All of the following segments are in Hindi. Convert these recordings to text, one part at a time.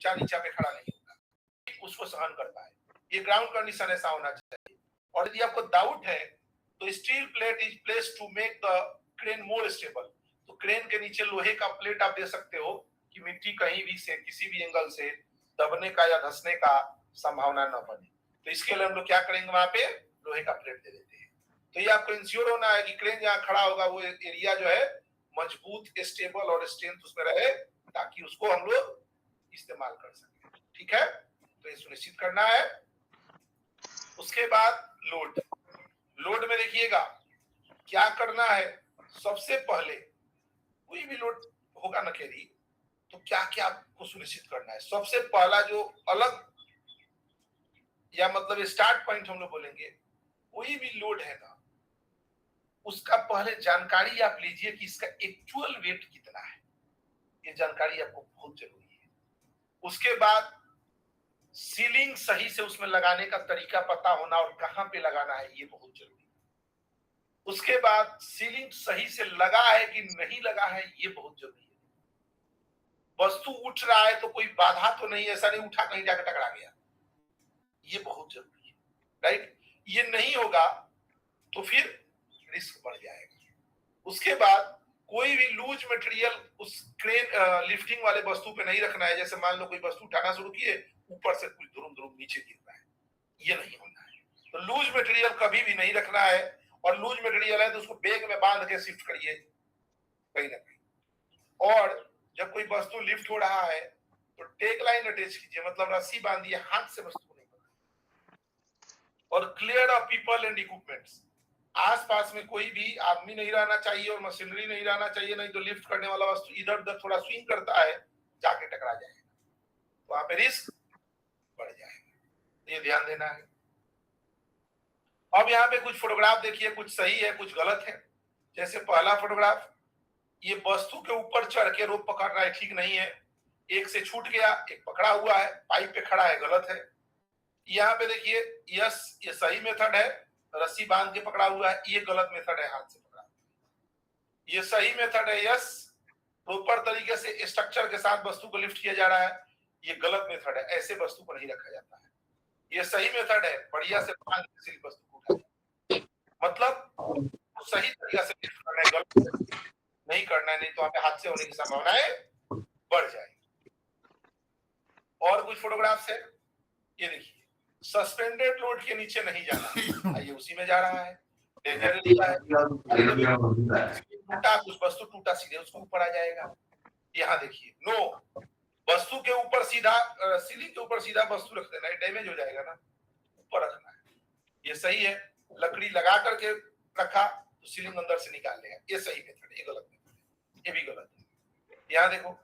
ऊंचा नीचा पे खड़ा नहीं होगा, उसको सहन करता है। ये ग्राउंड कंडीशन ऐसा होना चाहिए। और यदि आपको डाउट है तो steel plate is placed to make the crane more stable. तो क्रेन के नीचे लोहे का प्लेट आप दे सकते हो कि मिट्टी कहीं भी से किसी भी एंगल से दबने का या धंसने का संभावना न बने। तो इसके लिए हम लोग क्या करेंगे, वहां पे लोहे का प्लेट दे देते हैं। तो ये आपको इंश्योर होना है कि क्रेन जहां खड़ा होगा वो एरिया जो है मजबूत, स्टेबल और स्ट्रेंथ उसमें रहे, ताकि उसको हम लोग इस्तेमाल कर सकें। ठीक है, तो ये सुनिश्चित करना है। उसके बाद लोड में देखिएगा क्या करना है। सबसे पहले कोई भी लोड होगा ना कैरी, तो क्या क्या आपको सुनिश्चित करना है। सबसे पहला जो अलग या मतलब स्टार्ट पॉइंट हम लोग बोलेंगे, कोई भी लोड है ना, उसका पहले जानकारी आप लीजिए कि इसका एक्चुअल वेट कितना है। ये जानकारी आपको बहुत जरूरी है। उसके बाद सीलिंग सही से उसमें लगाने का तरीका पता होना और कहां पे लगाना है, ये बहुत जरूरी है। उसके बाद सीलिंग सही से लगा है कि नहीं लगा है, ये बहुत जरूरी है। वस्तु उठ रहा है तो कोई बाधा तो नहीं, ऐसा नहीं उठा कहीं जाकर टकरा गया, ये बहुत जरूरी है। राइट, ये नहीं होगा तो फिर रिस्क बढ़ जाएगा। उसके बाद कोई भी लूज मटेरियल उस क्रेन लिफ्टिंग वाले वस्तु पे नहीं रखना है। जैसे मान लो कोई वस्तु उठाना शुरू किए, ऊपर से कुछ दुरुम नीचे गिर रहा है, ये नहीं होना है। तो लूज मटेरियल कभी भी नहीं रखना है, और लूज मटेरियल है तो उसको बैग में बांध के शिफ्ट करिए कहीं ना कहीं। और जब कोई वस्तु लिफ्ट हो रहा है तो टेक लाइन अटैच कीजिए, मतलब रस्सी बांधिए, हाथ से वस्तु को नहीं पकड़िए। और clear of people and equipments, आसपास में कोई भी आदमी नहीं रहना चाहिए और मशीनरी नहीं रहना चाहिए, नहीं तो लिफ्ट करने वाला वस्तु इधर उधर थोड़ा स्विंग करता है, जाके टकरा जाएगा, तो वहां पे रिस्क बढ़ जाएगा। ये ध्यान देना है। अब यहाँ पे कुछ फोटोग्राफ देखिए, कुछ सही है कुछ गलत है। जैसे पहला फोटोग्राफ, ये वस्तु के ऊपर चढ़ के रोप पकड़ रहा है, ठीक नहीं है। एक से छूट गया, एक पकड़ा हुआ है, पाइप पे खड़ा है, गलत है। यहाँ पे देखिए यस, ये सही मेथड है, रस्सी बांध के पकड़ा हुआ है, ये गलत मेथड है, हाथ से पकड़ा। ये सही मेथड है यस, प्रॉपर तरीके से स्ट्रक्चर के साथ वस्तु को लिफ्ट किया जा रहा है, ये गलत मेथड है, ऐसे वस्तु को नहीं रखा जाता है। ये सही मेथड है, बढ़िया से बांध के सिर्फ वस्तु को उठाया, मतलब सही तरीका से लिफ्ट करना है, गलत नहीं करना है, नहीं तो आपके हाथ से होने की संभावनाएं बढ़ जाएगी। और कुछ फोटोग्राफ्स है, ये देखिए, सस्पेंडेड लोड के नीचे नहीं जाना, ये उसी में जा रहा है। डेंजर लिखा है, टूटा कुछ वस्तु टूटा, सीधे उसको ऊपर आ जाएगा। यहाँ देखिए नो, वस्तु के ऊपर सीधा, सीलिंग के ऊपर सीधा वस्तु रख देना, डैमेज हो जाएगा ना, ऊपर रखना है। ये सही है, लकड़ी लगा करके रखा तो सीलिंग अंदर से निकाल लेगा, ये सही मेथड है, ये गलत मेथड है, ये भी गलत है। यहाँ देखो,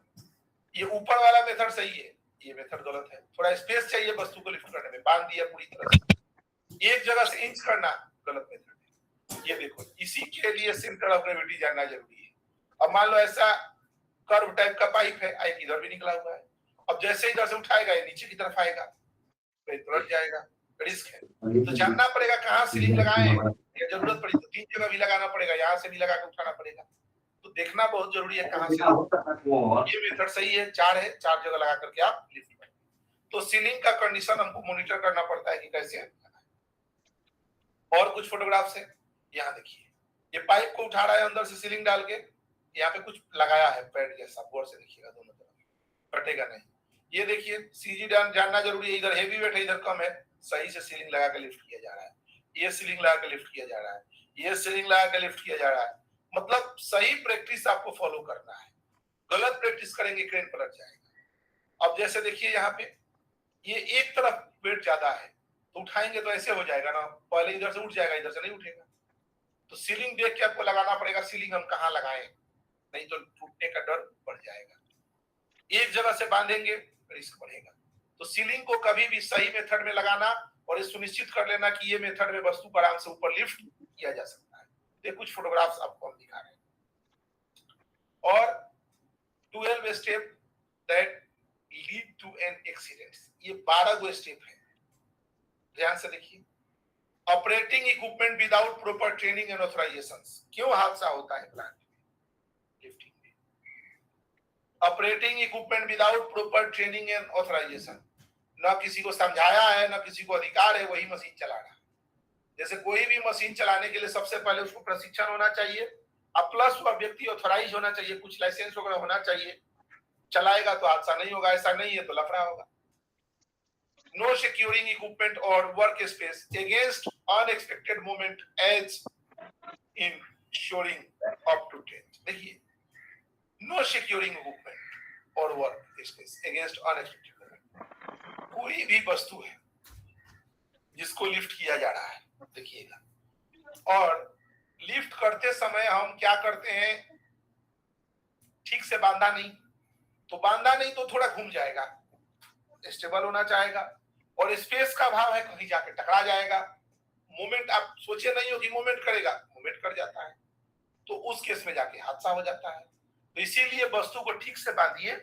ये ऊपर वाला मेथड सही है, ये मेथड गलत है। थोड़ा स्पेस चाहिए वस्तु को लिफ्ट करने में, बांध दिया पूरी तरह से, एक जगह से इंच करना, गलत मेथड है। ये देखो, इसी के लिए सेंटर ऑफ ग्रेविटी जानना जरूरी है। अब मान लो ऐसा कर्व टाइप का पाइप है, एक इधर भी निकला हुआ है, अब जैसे इधर से उठाएगा ये नीचे की तरफ आएगा, पलट जाएगा, रिस्क है। तो जानना पड़ेगा कहाँ सीलिंग लगाएं, या जरूरत पड़ी तो 3 जगह भी लगाना पड़ेगा, यहाँ से भी लगा के उठाना पड़ेगा। तो देखना बहुत जरूरी है कहाँ से। ये मेथड सही है, 4 है, 4 जगह लगा करके आप लिफ्ट करें। तो सीलिंग का कंडीशन हमको मॉनिटर करना पड़ता है कि कैसे। और कुछ फोटोग्राफ्स है, यहाँ देखिए, ये पाइप को उठा रहा है अंदर से सीलिंग डाल के, यहाँ पे कुछ लगाया है पैड जैसा, गौर से देखिएगा, दोनों तरफ कटेगा नहीं। ये देखिए सीजी जानना जरूरी है, इधर हेवी वेट है, इधर कम है, सही से सीलिंग लगा के लिफ्ट किया जा रहा है, ये सीलिंग लगा के लिफ्ट किया जा रहा है, ये सीलिंग लगा के लिफ्ट किया जा रहा है। मतलब सही प्रैक्टिस आपको फॉलो करना है, गलत प्रैक्टिस करेंगे क्रेन पलट जाएगा। अब जैसे देखिए यहाँ पे ये एक तरफ वेट ज्यादा है, तो उठाएंगे तो ऐसे हो जाएगा ना, पहले इधर से उठ जाएगा, इधर से नहीं उठेगा। तो सीलिंग देख के आपको लगाना पड़ेगा, सीलिंग हम कहाँ लगाएं, नहीं तो टूटने का डर बढ़ जाएगा। एक जगह से बांधेंगे रिस्क बढ़ेगा। तो सीलिंग को कभी भी सही मेथड में लगाना और ये सुनिश्चित कर लेना कि ये मेथड में वस्तु को आराम से ऊपर लिफ्ट किया जा सकता है। ये कुछ फोटोग्राफ्स आपको हम दिखा रहे हैं। और 12 step that lead to an accident, ये 12 गो स्टेप है, ध्यान से देखिए। Operating equipment without proper training and authorisation, क्यों हादसा होता है प्लांट में, लिफ्टिंग में। Operating equipment without proper training and authorisation, न किसी को समझाया है न किसी को अधिकार है वही मशीन चलाना। जैसे कोई भी मशीन चलाने के लिए सबसे पहले उसको प्रशिक्षण होना चाहिए, अब प्लस वह व्यक्ति ऑथराइज होना चाहिए, कुछ लाइसेंस वगैरह होना चाहिए, चलाएगा तो हादसा नहीं होगा, ऐसा नहीं है तो लफड़ा होगा। नो सिक्योरिंग इक्विपमेंट और work space against unexpected movement as in shoring up to tent. देखिए, नो सिक्योरिंग इक्विपमेंट और work space against unexpected movement. कोई भी वस्तु है जिसको लिफ्ट किया जा रहा है, देखिएगा, और लिफ्ट करते समय हम क्या करते हैं, ठीक से बांधा नहीं तो थोड़ा घूम जाएगा, स्टेबल होना चाहेगा, और स्पेस का भाव है, कहीं जाके टकरा जाएगा। मूवमेंट आप सोचे नहीं हो कि मूवमेंट करेगा, मूवमेंट कर जाता है, तो उस केस में जाके हादसा हो जाता है। तो इसीलिए वस्तु को ठीक से बांधिए,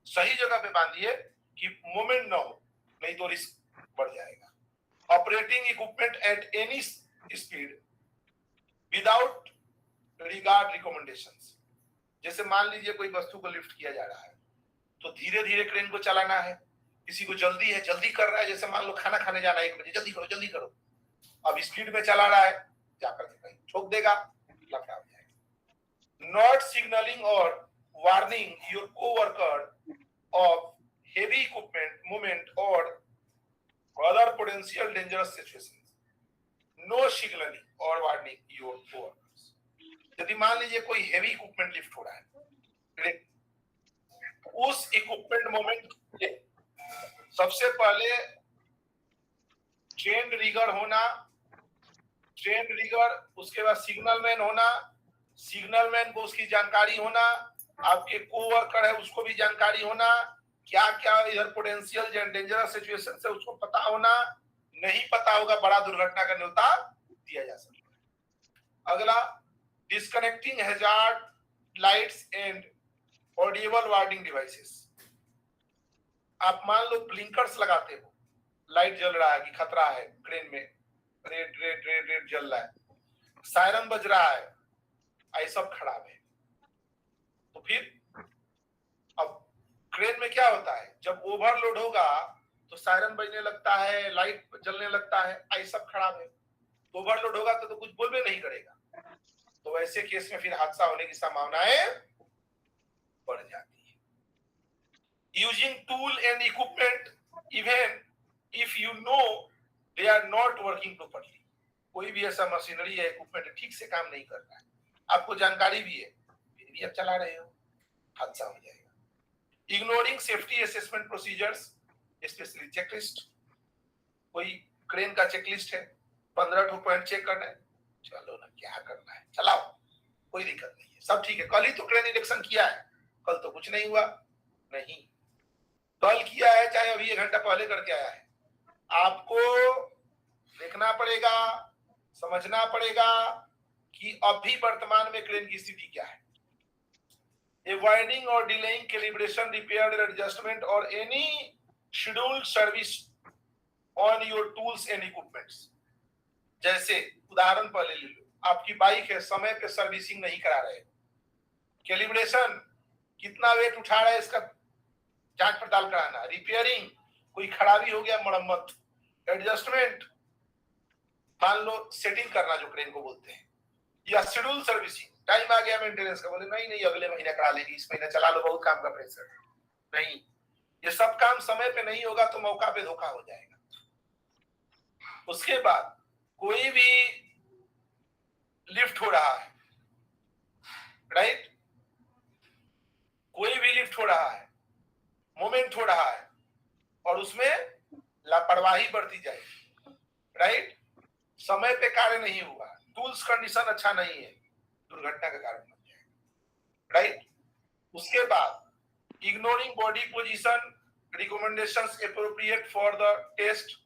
सही जगह पे बांधिए कि मूवमेंट ना हो, नहीं तो रिस्क बढ़ जाएगा। Operating equipment at any speed without regard recommendations. जैसे मान लीजिए कोई वस्तु को लिफ्ट किया जा रहा है तो धीरे धीरे क्रेन को चलाना है, किसी को जल्दी है, जल्दी कर रहा है, जैसे मान लो खाना खाने जाना है 1 बजे, जल्दी करो, अब स्पीड में चला रहा है, जाकर के कहीं ठोक देगा, लफड़ा हो जाएगा। नॉट सिग्नलिंग और warning your coworker of heavy equipment movement और other potential dangerous situations. No signalling और वार्निंग योर कोवर्कर्स। यदि मान लीजिए कोई हेवी इक्विपमेंट लिफ्ट हो रहा है, उस इक्विपमेंट मूवमेंट के सबसे पहले ट्रेंड रिगर होना, ट्रेंड रिगर, उसके बाद सिग्नल मैन होना, सिग्नल मैन को उसकी जानकारी होना, आपके कोवर्कर है उसको भी जानकारी होना, क्या क्या इधर पोटेंशियल डेंजरस सिचुएशन से उसको पता होना। नहीं पता होगा, बड़ा दुर्घटना का न्योता दिया जा सकता है। अगला, disconnecting hazard lights and Audible warning devices. आप मान लो ब्लिंकर्स लगाते हो, लाइट जल रहा है कि खतरा है, क्रेन में रेड रेड रेड रेड जल रहा है, सायरन बज रहा है, आई सब खराब है। तो फिर अब क्रेन में क्या होता है, जब ओवरलोड होगा तो सायरन बजने लगता है, लाइट जलने लगता है, आई सब खराब है। तो ओवरलोड होगा तो कुछ बोलबे नहीं करेगा, तो ऐसे केस में फिर हादसा होने की संभावनाएं बढ़ जाती है। Using tool and equipment even if you know they are not working properly. कोई भी ऐसा मशीनरी या इक्विपमेंट ठीक से काम नहीं कर रहा है, आपको जानकारी भी है, फिर भी आप चला रहे हो, हादसा हो जाएगा। Ignoring safety assessment procedures, specially checklist. कोई क्रेन का चेकलिस्ट है, 15 पॉइंट चेक करना है, चलो ना, क्या करना है, चलाओ, कोई दिक्कत नहीं है, सब ठीक है। कल ही तो क्रेन इलेक्शन किया है, कल तो कुछ नहीं हुआ, नहीं, कल किया है चाहे अभी 1 घंटा पहले करके आया है, आपको देखना पड़ेगा, समझना पड़ेगा कि अभी वर्तमान में क्रेन की स्थिति क्या है। अवॉइडिंग और डिलेइंग कैलिब्रेशन, रिपेयर, एडजस्टमेंट और any scheduled service on your tools and equipments. जैसे उदाहरण पहले ले लो, आपकी बाइक है, समय पे सर्विसिंग नहीं करा रहे, कैलिब्रेशन कितना वेट उठा रहा है इसका जांच पड़ताल कराना, रिपेयरिंग कोई खराबी हो गया मरम्मत, एडजस्टमेंट मान लो सेटिंग करना जो क्रेन को बोलते हैं, या शेड्यूल सर्विसिंग, टाइम आ गया मेंटेनेंस का, बोले नहीं अगले महीने करा लेंगे, इस महीने चला लो, बहुत काम का प्रेशर, नहीं, ये सब काम समय पे नहीं होगा तो मौका पे धोखा हो जाएगा। उसके बाद कोई भी लिफ्ट हो रहा है, राइट, कोई भी लिफ्ट हो रहा है, मूवमेंट हो रहा है, और उसमें लापरवाही बरती जाएगी, राइट, समय पे कार्य नहीं हुआ, टूल्स कंडीशन अच्छा नहीं है, दुर्घटना का कारण बन जाएगा, राइट। उसके बाद ignoring body position recommendations appropriate for the test.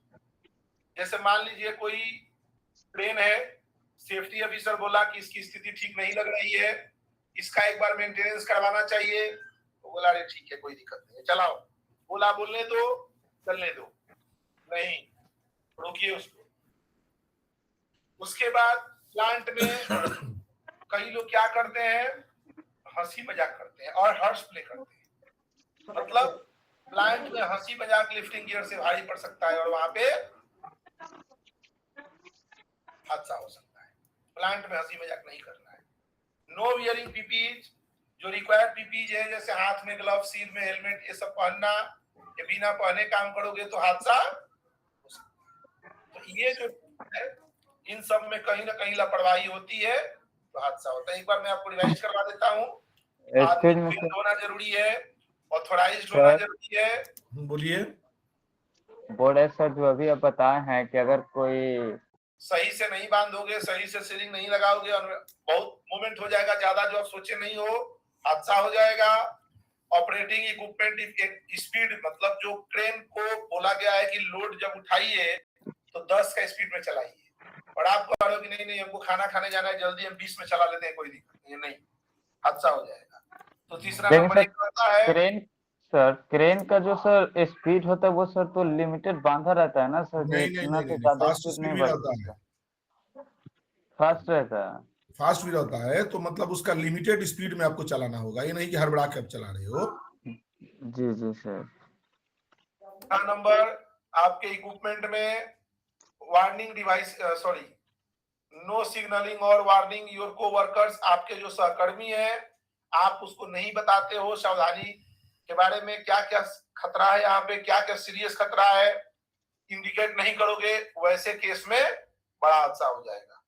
जैसे मान लीजिए कोई ट्रेन है, सेफ्टी ऑफिसर बोला कि इसकी स्थिति ठीक नहीं लग रही है, इसका एक बार मेंटेनेंस करवाना चाहिए, तो बोला अरे ठीक है कोई दिक्कत नहीं है, चलाओ, बोला बोलने दो, चलने दो, नहीं, रोकिए उसको। उसके बाद प्लांट में कई लोग क्या करते हैं, हंसी मजाक करते हैं और हर्ष प्ले करते हैं, मतलब प्लांट में हंसी मजाक लिफ्टिंग गियर से भारी पड़ सकता है और वहां पे हादसा हो सकता है। प्लांट में हंसी मजाक नहीं करना है। नो वियरिंग पीपीज, जो रिक्वायर्ड पीपीज है जैसे हाथ में ग्लव, सील में हेलमेट, ये सब पहनना, ये बिना पहने काम करोगे तो हादसा हो सकता है। तो ये जो है इन सब में कहीं ना कहीं लापरवाही होती है तो हादसा होता है। एक बार मैं आपको रिवाइज करवा देता हूँ। आदमी ट्रेंड होना जरूरी है, ऑथोराइज्ड होना जरूरी है। बोलिए। बोर्ड है सर, जो अभी आप बताए हैं कि अगर कोई सही से नहीं बांधोगे, सही से सीलिंग नहीं लगाओगे और बहुत मूवमेंट हो जाएगा, ज्यादा जो आप सोचे नहीं हो, हादसा हो जाएगा। ऑपरेटिंग इक्विपमेंट एक स्पीड, मतलब जो क्रेन को बोला गया है कि लोड जब उठाइए तो 10 का स्पीड में चलाइए, और आप कह रहे हो कि नहीं नहीं हमको खाना खाने जाना है जल्दी, हम 20 में चला लेते हैं, कोई दिक्कत नहीं, नहीं, हादसा हो जाएगा। तो तीसरा नंबर एक आता है क्रेन का जो सर स्पीड होता है वो सर तो लिमिटेड बांधा रहता है ना सर, नहीं, इतना तो ज्यादा स्पीड नहीं बढ़ता है, फास्ट रहता है। फास्ट भी रहता है तो मतलब उसका लिमिटेड स्पीड में आपको चलाना होगा, ये नहीं कि हड़बड़ा के आप चला रहे हो। जी जी सर। नंबर आपके इक्विपमेंट में warning device, sorry, no signalling और वार्निंग योर कोवर्कर्स, आपके जो सहकर्मी हैं आप उसको नहीं बताते हो सावधानी के बारे में, क्या क्या खतरा है यहाँ पे, क्या क्या सीरियस खतरा है, इंडिकेट नहीं करोगे, वैसे केस में बड़ा हादसा हो जाएगा।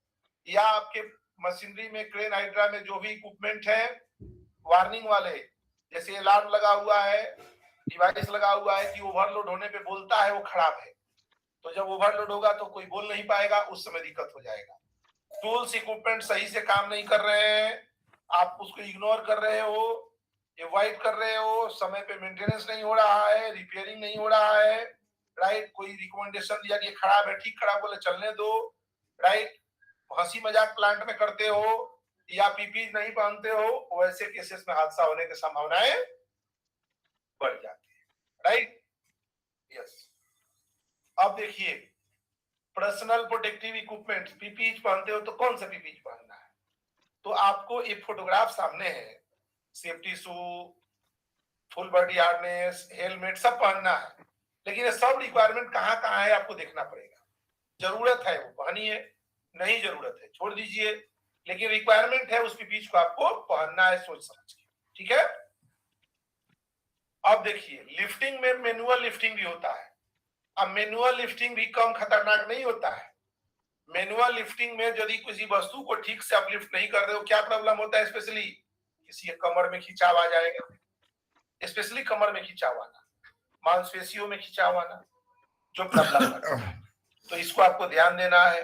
या आपके मशीनरी में, क्रेन हाइड्रा में जो भी इक्विपमेंट है वार्निंग वाले, जैसे अलार्म लगा हुआ है, डिवाइस लगा हुआ है कि ओवरलोड होने पे बोलता है वो खराब है, तो जब ओवरलोड होगा तो कोई बोल नहीं पाएगा, उस समय दिक्कत हो जाएगा। टूल्स इक्विपमेंट सही से काम नहीं कर रहे हैं, आप उसको इग्नोर कर रहे हो, अवॉइड कर रहे हो, समय पे मेंटेनेंस नहीं हो रहा है, रिपेयरिंग नहीं हो रहा है, राइट, कोई रिकमेंडेशन दिया कि खराब है, ठीक खराब बोले चलने दो, राइट, हंसी मजाक प्लांट में करते हो या पीपी नहीं पहनते हो, वैसे केसेस में हादसा होने की संभावनाएं बढ़ जाती है, राइट, यस। अब देखिए पर्सनल प्रोटेक्टिव इक्विपमेंट, पीपीई पहनते हो तो कौन सा पीपीई पहनना है, तो आपको एक फोटोग्राफ सामने है, सेफ्टी शू, फुल बॉडी हार्नेस, हेलमेट सब पहनना है, लेकिन ये सब रिक्वायरमेंट कहाँ कहाँ है आपको देखना पड़ेगा। जरूरत है वो पहनिए, नहीं जरूरत है छोड़ दीजिए, लेकिन रिक्वायरमेंट है उस पीपीई को आपको पहनना है सोच समझ के, ठीक है। अब देखिए लिफ्टिंग में मैनुअल लिफ्टिंग भी होता है। अब मैनुअल लिफ्टिंग भी कम खतरनाक नहीं होता है। मैनुअल लिफ्टिंग में यदि किसी वस्तु को ठीक से आप लिफ्ट नहीं कर रहे हो, क्या प्रॉब्लम होता है, स्पेशली किसी के कमर में खिंचाव आ जाएगा, स्पेशली कमर में खिंचाव आना, मांसपेशियों में खिंचाव आना, जो प्रॉब्लम करता है। तो इसको आपको ध्यान देना है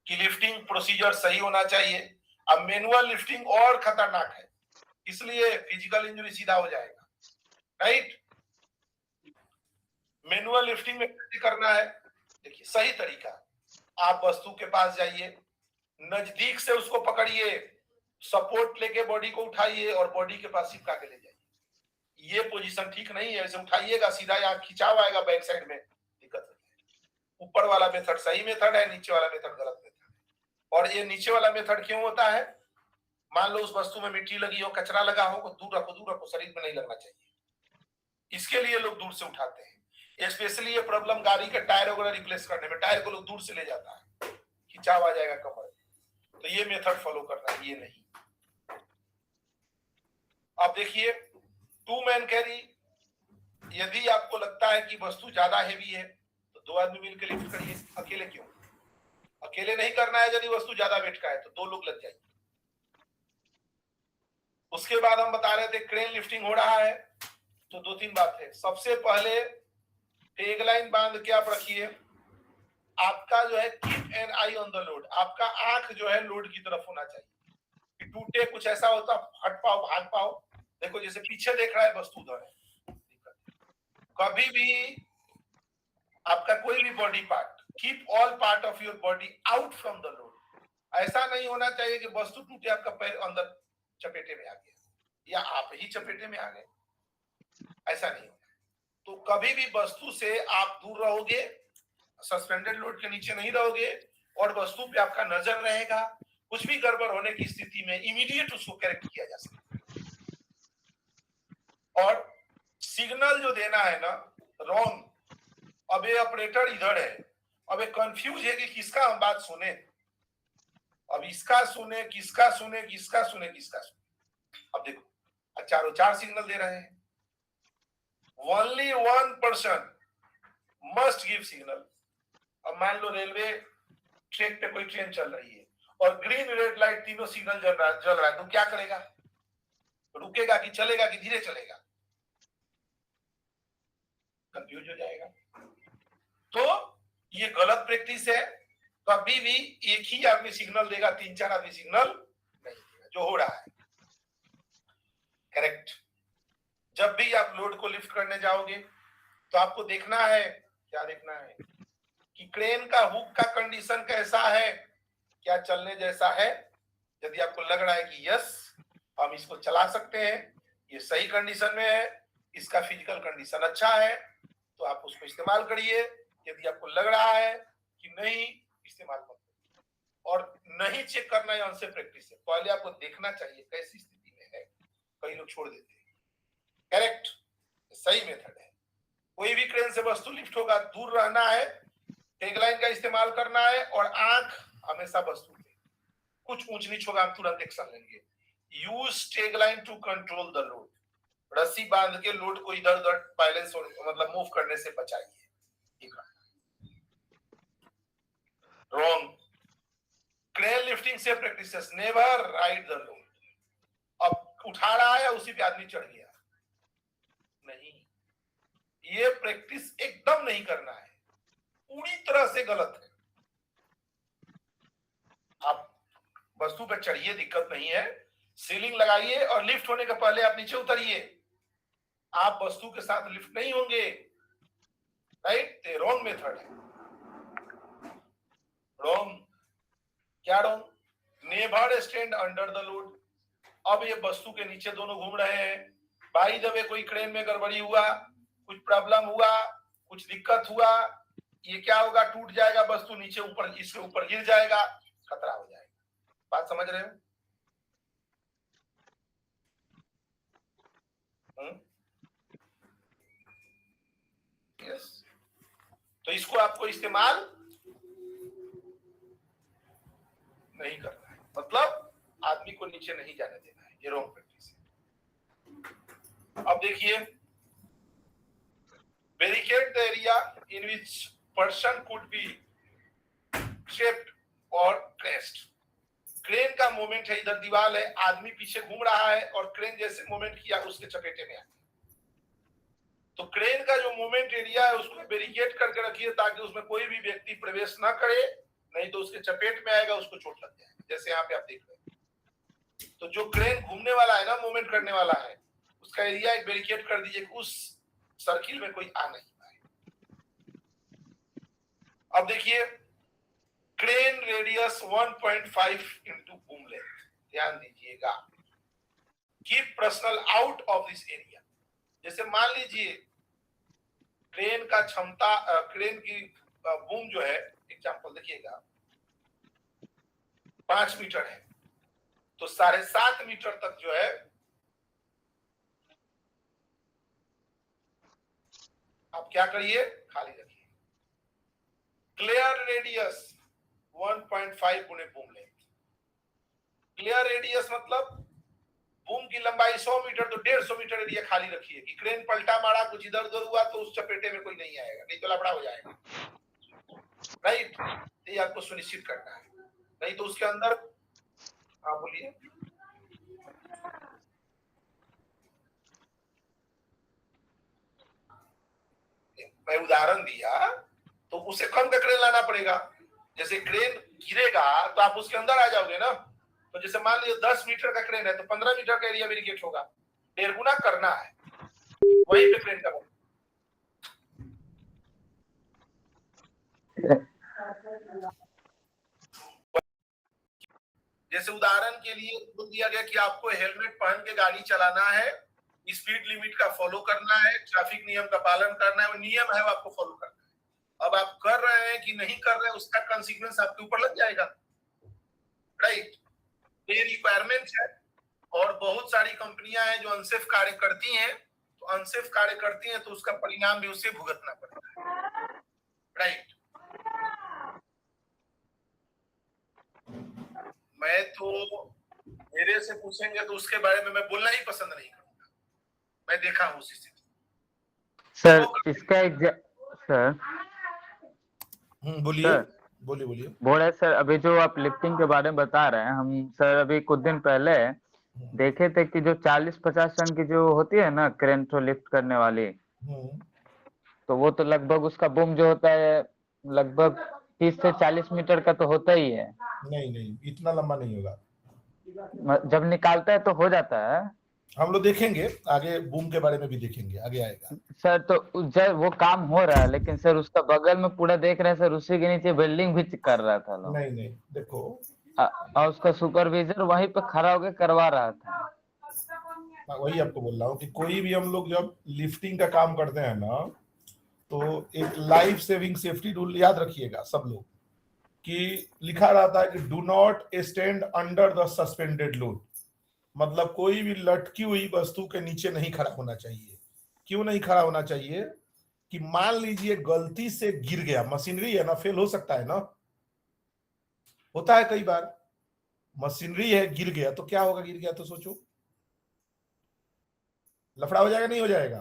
कि लिफ्टिंग प्रोसीजर सही होना चाहिए। अब मैनुअल लिफ्टिंग और खतरनाक है, इसलिए फिजिकल इंजरी सीधा हो जाएगा, राइट। मैनुअल लिफ्टिंग में कैसे करना है, देखिए सही तरीका, आप वस्तु के पास जाइए, नजदीक से उसको पकड़िए, सपोर्ट लेके बॉडी को उठाइए और बॉडी के पास चिपका के ले जाइए। ये पोजीशन ठीक नहीं है, ऐसे उठाइएगा सीधा, यहाँ खिंचाव आएगा बैक साइड में, दिक्कत हो जाएगी। ऊपर वाला मेथड सही मेथड है, नीचे वाला मेथड गलत मेथड है। और ये नीचे वाला मेथड क्यों होता है, मान लो उस वस्तु में मिट्टी लगी हो, कचरा लगा हो, दूर रखो, शरीर में नहीं लगना चाहिए, इसके लिए लोग दूर से उठाते हैं। स्पेशली ये प्रॉब्लम गाड़ी के टायर वगैरह रिप्लेस करने में, टायर को लोग दूर से ले जाता है, खिंचाव आ जाएगा कमर, तो ये मेथड फॉलो करना है, ये नहीं। अब देखिए 2 मैन कैरी, यदि आपको लगता है कि वस्तु ज्यादा हेवी है तो 2 आदमी मिलकर लिफ्ट करिए, अकेले क्यों, अकेले नहीं करना है, यदि वस्तु ज्यादा वेट का है तो 2 लोग लग जाएंगे। उसके बाद हम बता रहे थे क्रेन लिफ्टिंग हो रहा है तो 2-3 बात है। सबसे पहले टैगलाइन बांध के आप रखिए, आपका जो है keep an I on the load, आपका आंख जो है लोड की तरफ होना चाहिए, कि टूटे कुछ ऐसा होता हट पाओ भाग पाओ, देखो जैसे पीछे देख रहा है वस्तु उधर है। कभी भी आपका कोई भी body part, keep all part of your body out from the load, ऐसा नहीं होना चाहिए कि वस्तु टूटे आपका पैर अंदर चपेटे में आ गया या आप ही चपेटे में आ गए, ऐसा नहीं होना। तो कभी भी वस्तु से आप दूर रहोगे, सस्पेंडेड लोड के नीचे नहीं रहोगे और वस्तु पे आपका नजर रहेगा, कुछ भी गड़बड़ होने की स्थिति में इमीडिएट उसको करेक्ट किया जा सकता है। और सिग्नल जो देना है ना रॉन्ग, अब ये ऑपरेटर इधर है, अब ये कंफ्यूज है कि किसका हम बात सुने, अब इसका सुने किसका सुने किसका सुने किसका सुने। अब देखो चारों चार सिग्नल दे रहे हैं, ओनली 1% मस्ट गिव सिग्नल। अब मान लो रेलवे ट्रैक पे कोई ट्रेन चल रही है और ग्रीन रेड लाइट तीनों सिग्नल जल रहा है, तो क्या करेगा, रुकेगा कि चलेगा कि धीरे चलेगा, कंफ्यूज हो जाएगा। तो ये गलत प्रैक्टिस है, कभी भी एक ही आदमी सिग्नल देगा, तीन चार आदमी सिग्नल नहीं देगा, जो हो रहा है करेक्ट। जब भी आप लोड को लिफ्ट करने जाओगे तो आपको देखना है, क्या देखना है कि क्रेन का हुक का कंडीशन कैसा है, क्या चलने जैसा है। यदि आपको लग रहा है कि यस हम इसको चला सकते हैं, ये सही कंडीशन में है, इसका फिजिकल कंडीशन अच्छा है, तो आप उसको इस्तेमाल करिए। यदि आपको लग रहा है कि नहीं, इस्तेमाल मत करिए। और नहीं चेक करना है अनसेफ प्रैक्टिस है, पहले आपको देखना चाहिए कैसी स्थिति में है, कई लोग छोड़ देते हैं। करेक्ट, सही मेथड है। कोई भी क्रेन से वस्तु लिफ्ट होगा, दूर रहना है, टैगलाइन का इस्तेमाल करना है और आंख हमेशा वस्तु पे। कुछ ऊंच नीच होगा हम तुरंत एक्शन लेंगे। Use tagline to control the load, रस्सी बांध के लोड को इधर उधर बैलेंस मतलब मूव करने से बचाइए। रॉन्ग, क्रेन लिफ्टिंग से practices never ride the load. अब उठा रहा है उसी पे आदमी चढ़ गया, नहीं, ये प्रैक्टिस एकदम नहीं करना है, पूरी तरह से गलत है। आप वस्तु पे चढ़िए, दिक्कत नहीं है, सीलिंग लगाइए और लिफ्ट होने के पहले आप नीचे उतरिए, आप वस्तु के साथ लिफ्ट नहीं होंगे, राइट। रॉन्ग मेथड है, रॉन्ग। क्या wrong, never stand under the load. अब ये वस्तु के नीचे दोनों घूम रहे हैं, बाई द वे कोई क्रेन में गड़बड़ी हुआ, कुछ प्रॉब्लम हुआ, कुछ दिक्कत हुआ, ये क्या होगा, टूट जाएगा वस्तु, नीचे ऊपर इसके ऊपर गिर जाएगा, खतरा हो जाएगा। बात समझ रहे हो? यस। तो इसको आपको इस्तेमाल नहीं करना है, मतलब आदमी को नीचे नहीं जाने देना है, ये रॉन्ग प्रैक्टिस है। अब देखिए, barricade the area in which person could be tripped or crashed। Crane का मोमेंट है, इधर दीवार है, आदमी पीछे घूम रहा है और क्रेन जैसे मोमेंट किया उसके चपेटे में आ गया। तो क्रेन का जो मोमेंट एरिया है उसको बैरिकेड करके रखिए ताकि उसमें कोई भी व्यक्ति प्रवेश ना करे, नहीं तो उसके चपेट में आएगा, उसको चोट लग जाएगी, जैसे यहाँ पे आप देख रहे हैं। तो जो क्रेन घूमने वाला है ना, मूवमेंट करने वाला है, उसका एरिया एक बैरिकेड कर दीजिए, उस सर्किल में कोई आ नहीं पाए। अब देखिए, crane radius 1.5 into boom length, ध्यान दीजिएगा, keep personal out of this area. जैसे मान लीजिए क्रेन का क्षमता, क्रेन की बूम जो है, एग्जांपल देखिएगा 5 मीटर है, तो 7.5 मीटर तक जो है आप क्या करिए, खाली रखिए। क्लियर रेडियस 1.5 गुने बूम लेंथ। क्लियर रेडियस मतलब बूम की लंबाई 100 मीटर, तो 150 मीटर एरिया खाली रखिए कि क्रेन पलटा मारा, कुछ इधर उधर हुआ तो उस चपेटे में कोई नहीं आएगा, नहीं तो लफड़ा हो जाएगा, राइट। ये आपको सुनिश्चित करना है, नहीं तो उसके अंदर, हाँ बोलिए। मैं उदाहरण दिया तो उसे कम का क्रेन लाना पड़ेगा। जैसे क्रेन गिरेगा तो आप उसके अंदर आ जाओगे ना, तो जैसे मान लीजिए 10 मीटर का क्रेन है तो 15 मीटर का एरिया बैरिकेड होगा, 1.5 गुना करना है, वहीं पे क्रेन का। जैसे उदाहरण के लिए बोल दिया गया कि आपको हेलमेट पहन के गाड़ी चलाना है, स्पीड लिमिट का फॉलो करना है, ट्रैफिक नियम का पालन करना है, वो नियम है वो आपको फॉलो करना है। अब आप कर रहे हैं कि नहीं कर रहे हैं, उसका कंसीक्वेंस आपके ऊपर लग जाएगा, राइट। ये रिक्वायरमेंट है और बहुत सारी कंपनियां हैं जो अनसेफ कार्य करती हैं, तो अनसेफ कार्य करती हैं तो उसका परिणाम भी उसे भुगतना पड़ता है, राइट। मैं तो मेरे से पूछेंगे तो उसके बारे में मैं बोलना ही पसंद नहीं करूंगा, मैं देखा हूं उस स्थिति। सर इसका सर बोलिए बोलिए बोलिए। बोल रहे सर, अभी जो आप लिफ्टिंग के बारे में बता रहे हैं, हम सर अभी कुछ दिन पहले देखे थे कि जो 40-50 टन की जो होती है ना क्रेन को लिफ्ट करने वाली, तो वो तो लगभग उसका बूम जो होता है लगभग 30 से 40 मीटर का तो होता ही है। नहीं नहीं, इतना लंबा नहीं होगा। जब निकालता है तो हो जाता है। हम लोग देखेंगे आगे, बूम के बारे में भी देखेंगे, आगे आएगा। सर तो जब वो काम हो रहा है, लेकिन सर उसका बगल में पूरा देख रहे हैं सर, उसी के नीचे बिल्डिंग भी कर रहा था लोग। नहीं नहीं, देखो और उसका सुपरवाइजर वहीं पे खड़ा होकर करवा रहा था। वही आपको बोल रहा हूँ कि कोई भी हम लोग जब लिफ्टिंग का काम करते हैं ना, तो एक लाइफ सेविंग सेफ्टी रूल याद रखिएगा सब लोग, कि लिखा रहता है कि do not stand under the suspended load. मतलब कोई भी लटकी हुई वस्तु के नीचे नहीं खड़ा होना चाहिए। क्यों नहीं खड़ा होना चाहिए? कि मान लीजिए गलती से गिर गया, मशीनरी है ना, फेल हो सकता है ना, होता है कई बार। मशीनरी है, गिर गया तो क्या होगा? गिर गया तो सोचो, लफड़ा हो जाएगा नहीं हो जाएगा?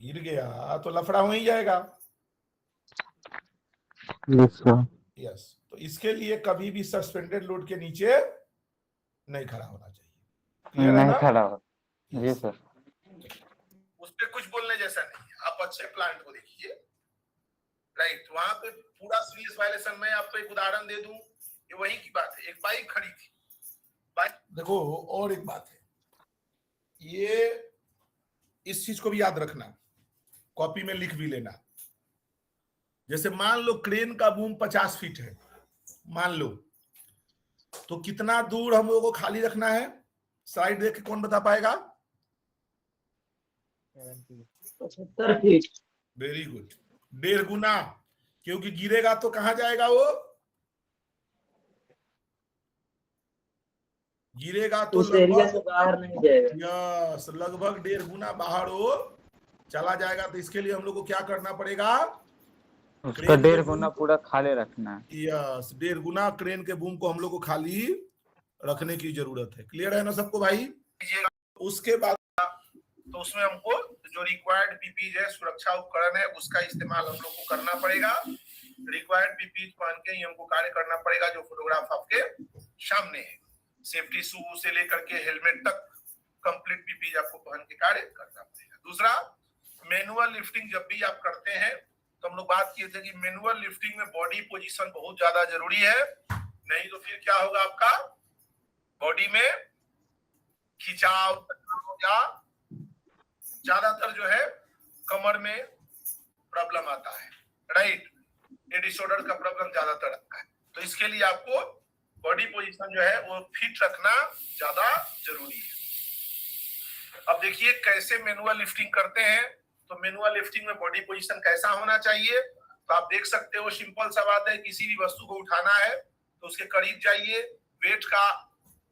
गिर गया तो लफड़ा हो ही जाएगा। यस, तो इसके लिए कभी भी सस्पेंडेड लोड के नीचे नहीं खड़ा होना चाहिए। क्लियर है नहीं ना? खड़ा हो। जी सर। उस पर कुछ बोलने जैसा नहीं है। आप अच्छे प्लांट को देखिए, राइट, वहां पे पूरा सीरियस वायलेशन। मैं आपको एक उदाहरण दे दूं, ये वही की बात है। एक बाइक खड़ी थी, बाइक देखो, और एक बात है, ये इस चीज को भी याद रखना, कॉपी में लिख भी लेना। जैसे मान लो क्रेन का बूम 50 फीट है, मान लो, तो कितना दूर हम लोगों को खाली रखना है? साइड देख के कौन बता पाएगा? 75 फीट। वेरी गुड, 1.5 गुना, क्योंकि गिरेगा तो कहां जाएगा वो? गिरेगा तो उस एरिया से बाहर नहीं जाएगा। यस, लगभग 1.5 गुना बाहर वो चला जाएगा। तो इसके लिए हम लोग को क्या करना पड़ेगा? उसका 1.5 गुना पूरा खाली रखना है। यस, 1.5 गुना क्रेन के बूम को हम लोग को खाली रखने की जरूरत है। क्लियर है ना सबको भाई? उसके बाद तो उसमें हमको जो रिक्वायर्ड पीपीज है, सुरक्षा उपकरण है, उसका इस्तेमाल हम लोग को करना पड़ेगा। रिक्वायर्ड पीपीज पहन के ही हमको कार्य करना पड़ेगा, जो फोटोग्राफ आपके सामने है। सेफ्टी शू से लेकर के हेलमेट तक कंप्लीट पीपीज आपको पहन के कार्य करना पड़ेगा। दूसरा, मैनुअल लिफ्टिंग जब भी आप करते हैं, तो हम लोग बात किए थे कि मैनुअल लिफ्टिंग में बॉडी पोजीशन बहुत ज्यादा जरूरी है। नहीं तो फिर क्या होगा? आपका बॉडी में खिंचाव या ज्यादातर जो है कमर में प्रॉब्लम आता है, राइट, ये डिसऑर्डर का प्रॉब्लम ज्यादातर आता है। तो इसके लिए आपको बॉडी पोजीशन जो है वो फिट रखना ज्यादा जरूरी है। अब देखिए कैसे मैनुअल लिफ्टिंग करते हैं। तो मैनुअल लिफ्टिंग में बॉडी पोजीशन कैसा होना चाहिए? तो आप देख सकते हो, सिंपल सा बात है, किसी भी वस्तु को उठाना है तो उसके करीब जाइए, वेट का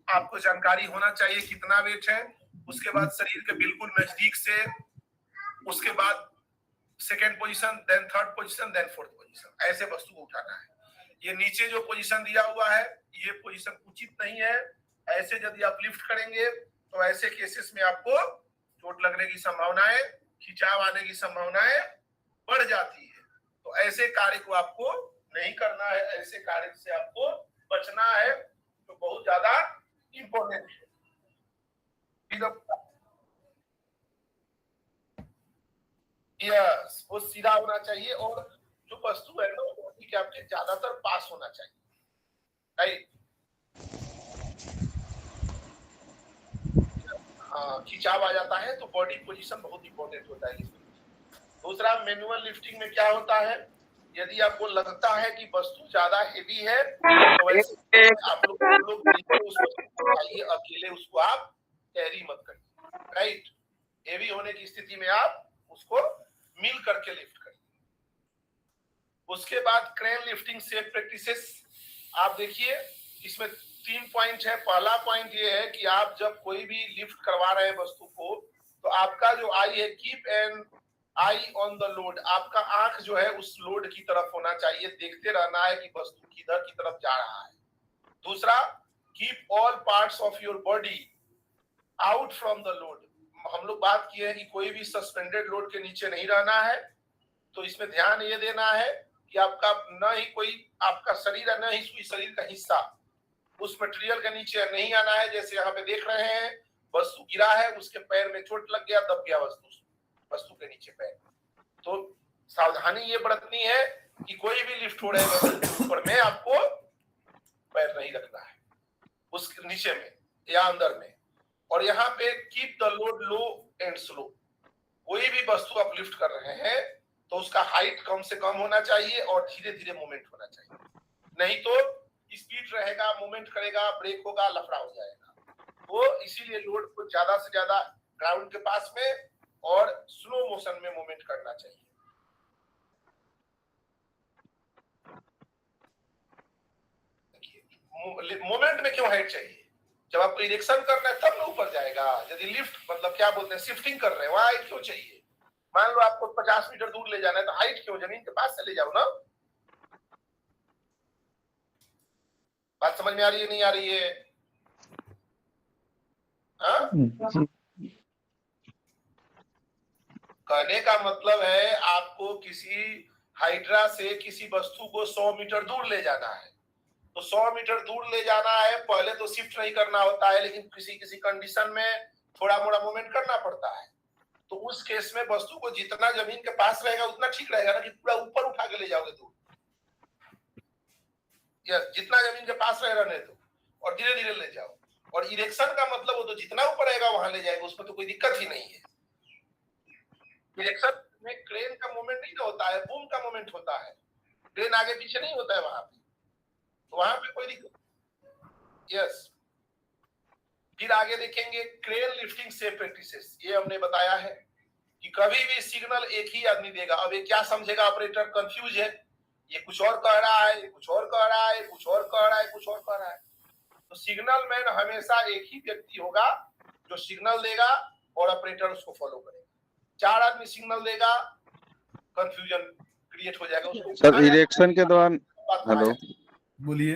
आपको जानकारी होना चाहिए कितना वेट है। उसके बाद शरीर के बिल्कुल नजदीक से, उसके बाद second position, then third position, then fourth position, ऐसे वस्तु को उठाना है। ये नीचे जो पोजीशन दिया हुआ है, ये पोजीशन उचित नहीं है। ऐसे यदि आप लिफ्ट करेंगे तो ऐसे केसेस में आपको चोट लगने की संभावनाएं, खिंचाव आने की संभावनाएं बढ़ जाती है। तो ऐसे कार्य को आपको नहीं करना है, ऐसे कार्य से आपको बचना है, तो बहुत ज्यादा इंपॉर्टेंट है। यस, वो सीधा होना चाहिए, और जो वस्तु है ना वो ठीक है आपके ज्यादातर पास होना चाहिए, राइट। खिंचाव आ जाता है तो बॉडी पोजीशन बहुत इंपॉर्टेंट होता है इसमें। दूसरा, मैनुअल लिफ्टिंग में क्या होता है, यदि आपको लगता है कि वस्तु ज्यादा हेवी है तो वैसे आप लोग अकेले उसको आप कैरी मत करिए, राइट। हेवी होने की स्थिति में आप उसको मिल करके लिफ्ट करिए। उसके बाद क्रेन लिफ्टिंग सेफ प्रैक्टिसेस आप देखिए, इसमें 3 पॉइंट है। पहला पॉइंट ये है कि आप जब कोई भी लिफ्ट करवा रहे हैं वस्तु को, तो आपका जो आई है, keep an I on the load, आपका आंख जो है उस लोड की तरफ होना चाहिए, देखते रहना है कि वस्तु किधर की तरफ जा रहा है। दूसरा, keep all parts of your body out from the load. हम लोग बात किए हैं कि कोई भी सस्पेंडेड लोड के नीचे नहीं रहना है, तो इसमें ध्यान ये देना है कि आपका न ही कोई आपका शरीर है, न ही कोई शरीर का हिस्सा उस मटेरियल के नीचे नहीं आना है। जैसे यहाँ पे देख रहे हैं, वस्तु गिरा है, उसके पैर में चोट लग गया, दब गया वस्तु के नीचे पैर। तो सावधानी ये बरतनी है कि कोई भी लिफ्ट हो रहे वस्तु के ऊपर में आपको पैर नहीं रखना है, उसके नीचे में या अंदर में। और यहाँ पे keep the load low and slow. कोई भी वस्तु आप लिफ्ट कर रहे हैं तो उसका हाइट कम से कम होना चाहिए और धीरे धीरे मूवमेंट होना चाहिए, नहीं तो स्पीड रहेगा, मूवमेंट करेगा, ब्रेक होगा, लफड़ा हो जाएगा। तो इसीलिए लोड को ज्यादा से ज्यादा ग्राउंड के पास में और स्लो मोशन में मूवमेंट करना चाहिए। मोमेंट में क्यों हाइट चाहिए? जब आपको इरेक्शन करना है तब ना ऊपर जाएगा। यदि लिफ्ट मतलब क्या बोलते हैं, शिफ्टिंग कर रहे हैं, वहां हाइट क्यों चाहिए? मान लो आपको 50 मीटर दूर ले जाना है, तो हाइट क्यों? जमीन के पास से ले जाओ ना। बात समझ में आ रही है, नहीं आ रही है? हाँ? कहने का मतलब है आपको किसी हाइड्रा से किसी वस्तु को 100 मीटर दूर ले जाना है, तो 100 मीटर दूर ले जाना है, पहले तो शिफ्ट नहीं करना होता है, लेकिन किसी किसी कंडीशन में थोड़ा मोड़ा मूवमेंट करना पड़ता है। तो उस केस में वस्तु को जितना जमीन के पास रहेगा उतना ठीक रहेगा ना, कि पूरा ऊपर उठा के ले जाओगे दूर। यस, जितना जमीन के पास रहे रहने दो और धीरे धीरे ले जाओ। और इरेक्शन का मतलब वो तो जितना ऊपर रहेगा वहां ले जाएगा, उसमें तो कोई दिक्कत ही नहीं है। इरेक्शन में क्रेन का मूवमेंट नहीं होता है, बूम का मूवमेंट होता है, क्रेन आगे पीछे नहीं होता है वहां पे, तो वहां पे कोई दिक्कत। यस, फिर आगे देखेंगे क्रेन लिफ्टिंग सेफ प्रैक्टिसेस। ये हमने बताया है कि कभी भी सिग्नल एक ही आदमी देगा। अब ये क्या समझेगा ऑपरेटर? कंफ्यूज है, ये कुछ और कह रहा है, ये कुछ और कह रहा है, कुछ और कह रहा है, कुछ और कह रहा है। तो सिग्नल मैन हमेशा एक ही व्यक्ति होगा जो सिग्नल देगा और ऑपरेटर उसको फॉलो करेगा। 4 आदमी सिग्नल देगा, कंफ्यूजन क्रिएट हो जाएगा। उसको सर इरेक्शन के दौरान, हेलो बोलिए।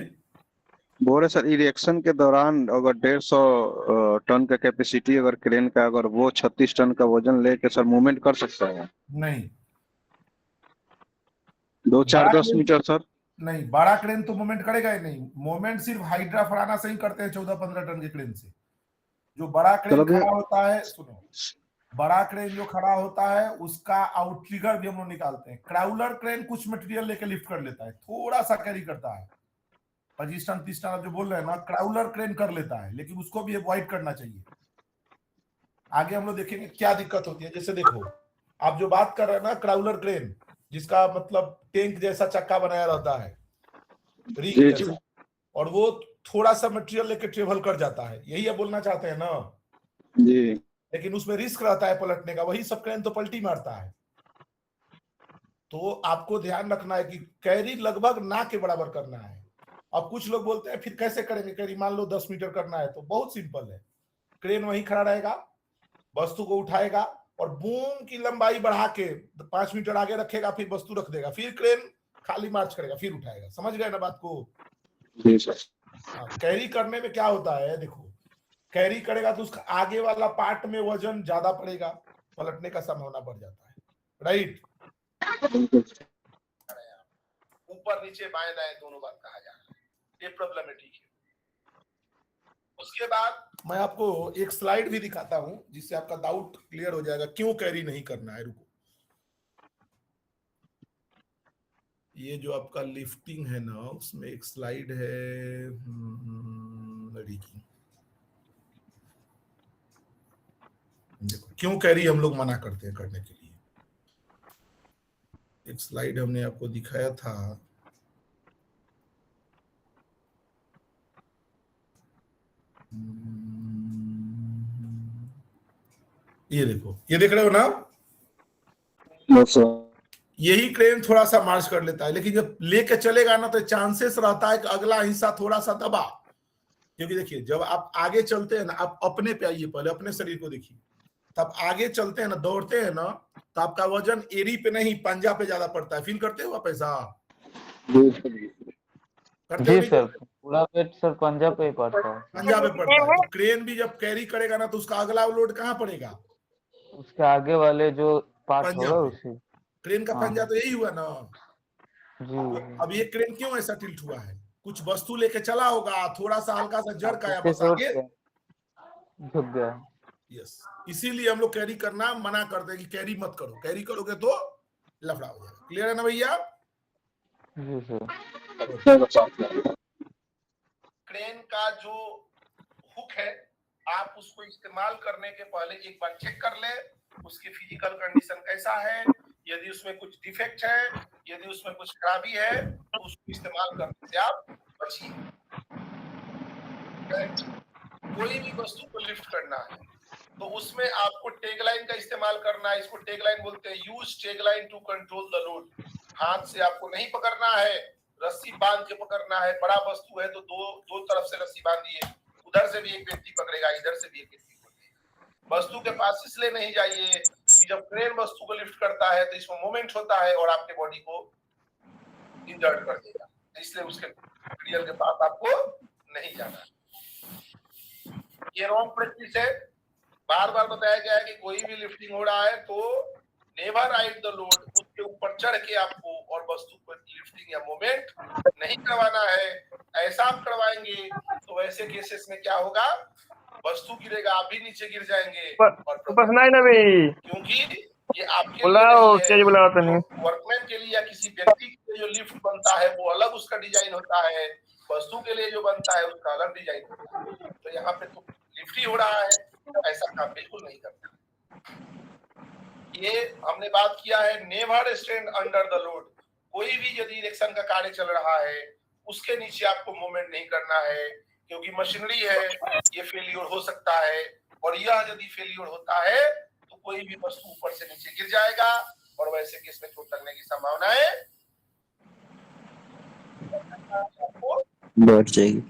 बोल रहे सर, इरेक्शन के दौरान अगर 150 टन का कैपेसिटी अगर क्रेन का, अगर वो 36 टन का वजन लेके सर मूवमेंट कर सकता है? नहीं, 2-4-10 मीटर सर? नहीं, बड़ा क्रेन तो मूवमेंट करेगा ही नहीं। मूवमेंट सिर्फ हाइड्रा फलाना से ही करते हैं 14-15 टन के क्रेन से। जो बड़ा क्रेन खड़ा होता है, सुनो, बड़ा क्रेन जो खड़ा होता है उसका आउटरिगर भी हम लोग निकालते हैं। क्राउलर क्रेन कुछ मटेरियल लेके लिफ्ट कर लेता है, थोड़ा सा कैरी करता है, 25 टन 30 टन जो बोल रहे हैं ना, क्राउलर क्रेन कर लेता है, लेकिन उसको भी अवॉइड करना चाहिए। आगे हम लोग देखेंगे क्या दिक्कत होती है। जैसे देखो, आप जो बात कर रहे हैं ना, क्राउलर क्रेन जिसका मतलब टैंक जैसा चक्का बनाया रहता है, रिंग जैसा, और वो थोड़ा सा मटेरियल लेके ट्रेवल कर जाता है, यही आप बोलना चाहते हैं ना? जी। लेकिन उसमें रिस्क रहता है पलटने का, वही सब क्रेन तो पलटी मारता है। तो आपको ध्यान रखना है कि कैरी लगभग ना के बराबर करना है। अब कुछ लोग बोलते हैं फिर कैसे करेंगे कैरी? मान लो 10 मीटर करना है, तो बहुत सिंपल है। क्रेन वहीं खड़ा रहेगा, वस्तु को उठाएगा और बूम की लंबाई बढ़ा के 5 मीटर आगे रखेगा, फिर वस्तु रख देगा, फिर क्रेन खाली मार्च करेगा, फिर उठाएगा। समझ गए ना बात को? जी सर। कैरी करने में क्या होता है, देखो, कैरी करेगा तो उसका आगे वाला पार्ट में वजन ज्यादा पड़ेगा, पलटने का संभावना बढ़ जाता है, राइट? ऊपर नीचे बाएं दाएं दोनों बात कहा जा रहा है, ये प्रॉब्लमेटिक है। उसके बाद मैं आपको एक स्लाइड भी दिखाता हूं जिससे आपका डाउट क्लियर हो जाएगा क्यों कैरी नहीं करना है। रुको, ये जो आपका लिफ्टिंग है ना, उसमें एक स्लाइड है, देखो क्यों कैरी हम लोग मना करते हैं करने के लिए। एक स्लाइड हमने आपको दिखाया था, ये देखो, ये देख रहे हो ना? यही क्रेन थोड़ा सा मार्च कर लेता है, लेकिन जब लेके चलेगा ना तो चांसेस रहता है कि अगला हिस्सा थोड़ा सा दबा, क्योंकि देखिए जब आप आगे चलते हैं ना, आप अपने पे आइए, पहले अपने शरीर को देखिए, तब आगे चलते हैं ना, दौड़ते हैं ना, तो आपका वजन एड़ी पे नहीं पंजा पे ज्यादा पड़ता है। फील करते हो आप ऐसा? करते हो जी नहीं सर, करते? पूरा वेट सर पंजा पे ही पड़ता है। पंजा पे पड़ता है। तो क्रेन भी जब कैरी करेगा ना, तो उसका अगला लोड कहाँ पड़ेगा? उसके आगे वाले जो पार्ट पंजा होगा पे। उसी। क्रेन का हाँ पंजा तो यही हुआ ना। जी तो अब ये क्रेन क्यों ऐसा टिल्ट हुआ है? कुछ वस्तु लेके चला होगा, थोड़ा सा हल्का सा झटका, उसके बस चोट आगे। से झुक गया। यस, इसीलिए हम लोग कैरी करना मना करते हैं कि कैरी मत करो, कैरी करोगे तो लफड़ा हो जाएगा। क्लियर है ना भैया? जी सर। क्रेन का जो हुक है, आप उसको इस्तेमाल करने के पहले एक बार चेक कर ले उसकी फिजिकल कंडीशन कैसा है। यदि उसमें कुछ डिफेक्ट है, यदि उसमें कुछ खराबी है, तो उसको इस्तेमाल करने से आप बचिए। कोई भी वस्तु को लिफ्ट करना है तो उसमें आपको टैगलाइन का इस्तेमाल करना है। इसको टैगलाइन बोलते हैं, use tagline to control the load. हाथ से आपको नहीं पकड़ना है, रस्सी बांध के पकड़ना है। बड़ा वस्तु है तो दो तरफ से रस्सी बांधिए, उधर से भी एक व्यक्ति पकड़ेगा, इधर से भी एक व्यक्ति पकड़ेगा। वस्तु के पास इसलिए नहीं जाइए कि जब क्रेन वस्तु को लिफ्ट करता है तो इसमें मोमेंट होता है और आपके बॉडी को इंजर्ड कर देगा, इसलिए उसके मटेरियल के पास आपको नहीं जाना। ये रॉन्ग प्रैक्टिस है। बार बार बताया गया है कि कोई भी लिफ्टिंग हो रहा है तो नेवर राइड द लोड, उसके ऊपर चढ़ के आपको और वस्तु को लिफ्टिंग या मूवमेंट नहीं करवाना है। ऐसा आप करवाएंगे तो वैसे केसेस में क्या होगा, वस्तु गिरेगा, आप भी नीचे गिर जाएंगे और क्योंकि ये आपके लिए नहीं है, वर्कमैन के लिए या किसी व्यक्ति के लिए जो लिफ्ट बनता है वो अलग उसका डिजाइन होता है, वस्तु के लिए जो बनता है उसका अलग डिजाइन होता है। तो यहाँ पे तो लिफ्ट ही हो रहा है, ऐसा काम बिल्कुल नहीं करता। ये हमने बात किया है, never stand under the load. कोई भी यदि इरेक्शन का कार्य चल रहा है उसके नीचे आपको मूवमेंट नहीं करना है, क्योंकि मशीनरी है, ये फेलियर हो सकता है। और यह यदि फेलियर होता है तो कोई भी वस्तु ऊपर से नीचे गिर जाएगा और वैसे केस में चोट लगने की संभावना है बढ़ जाएगी।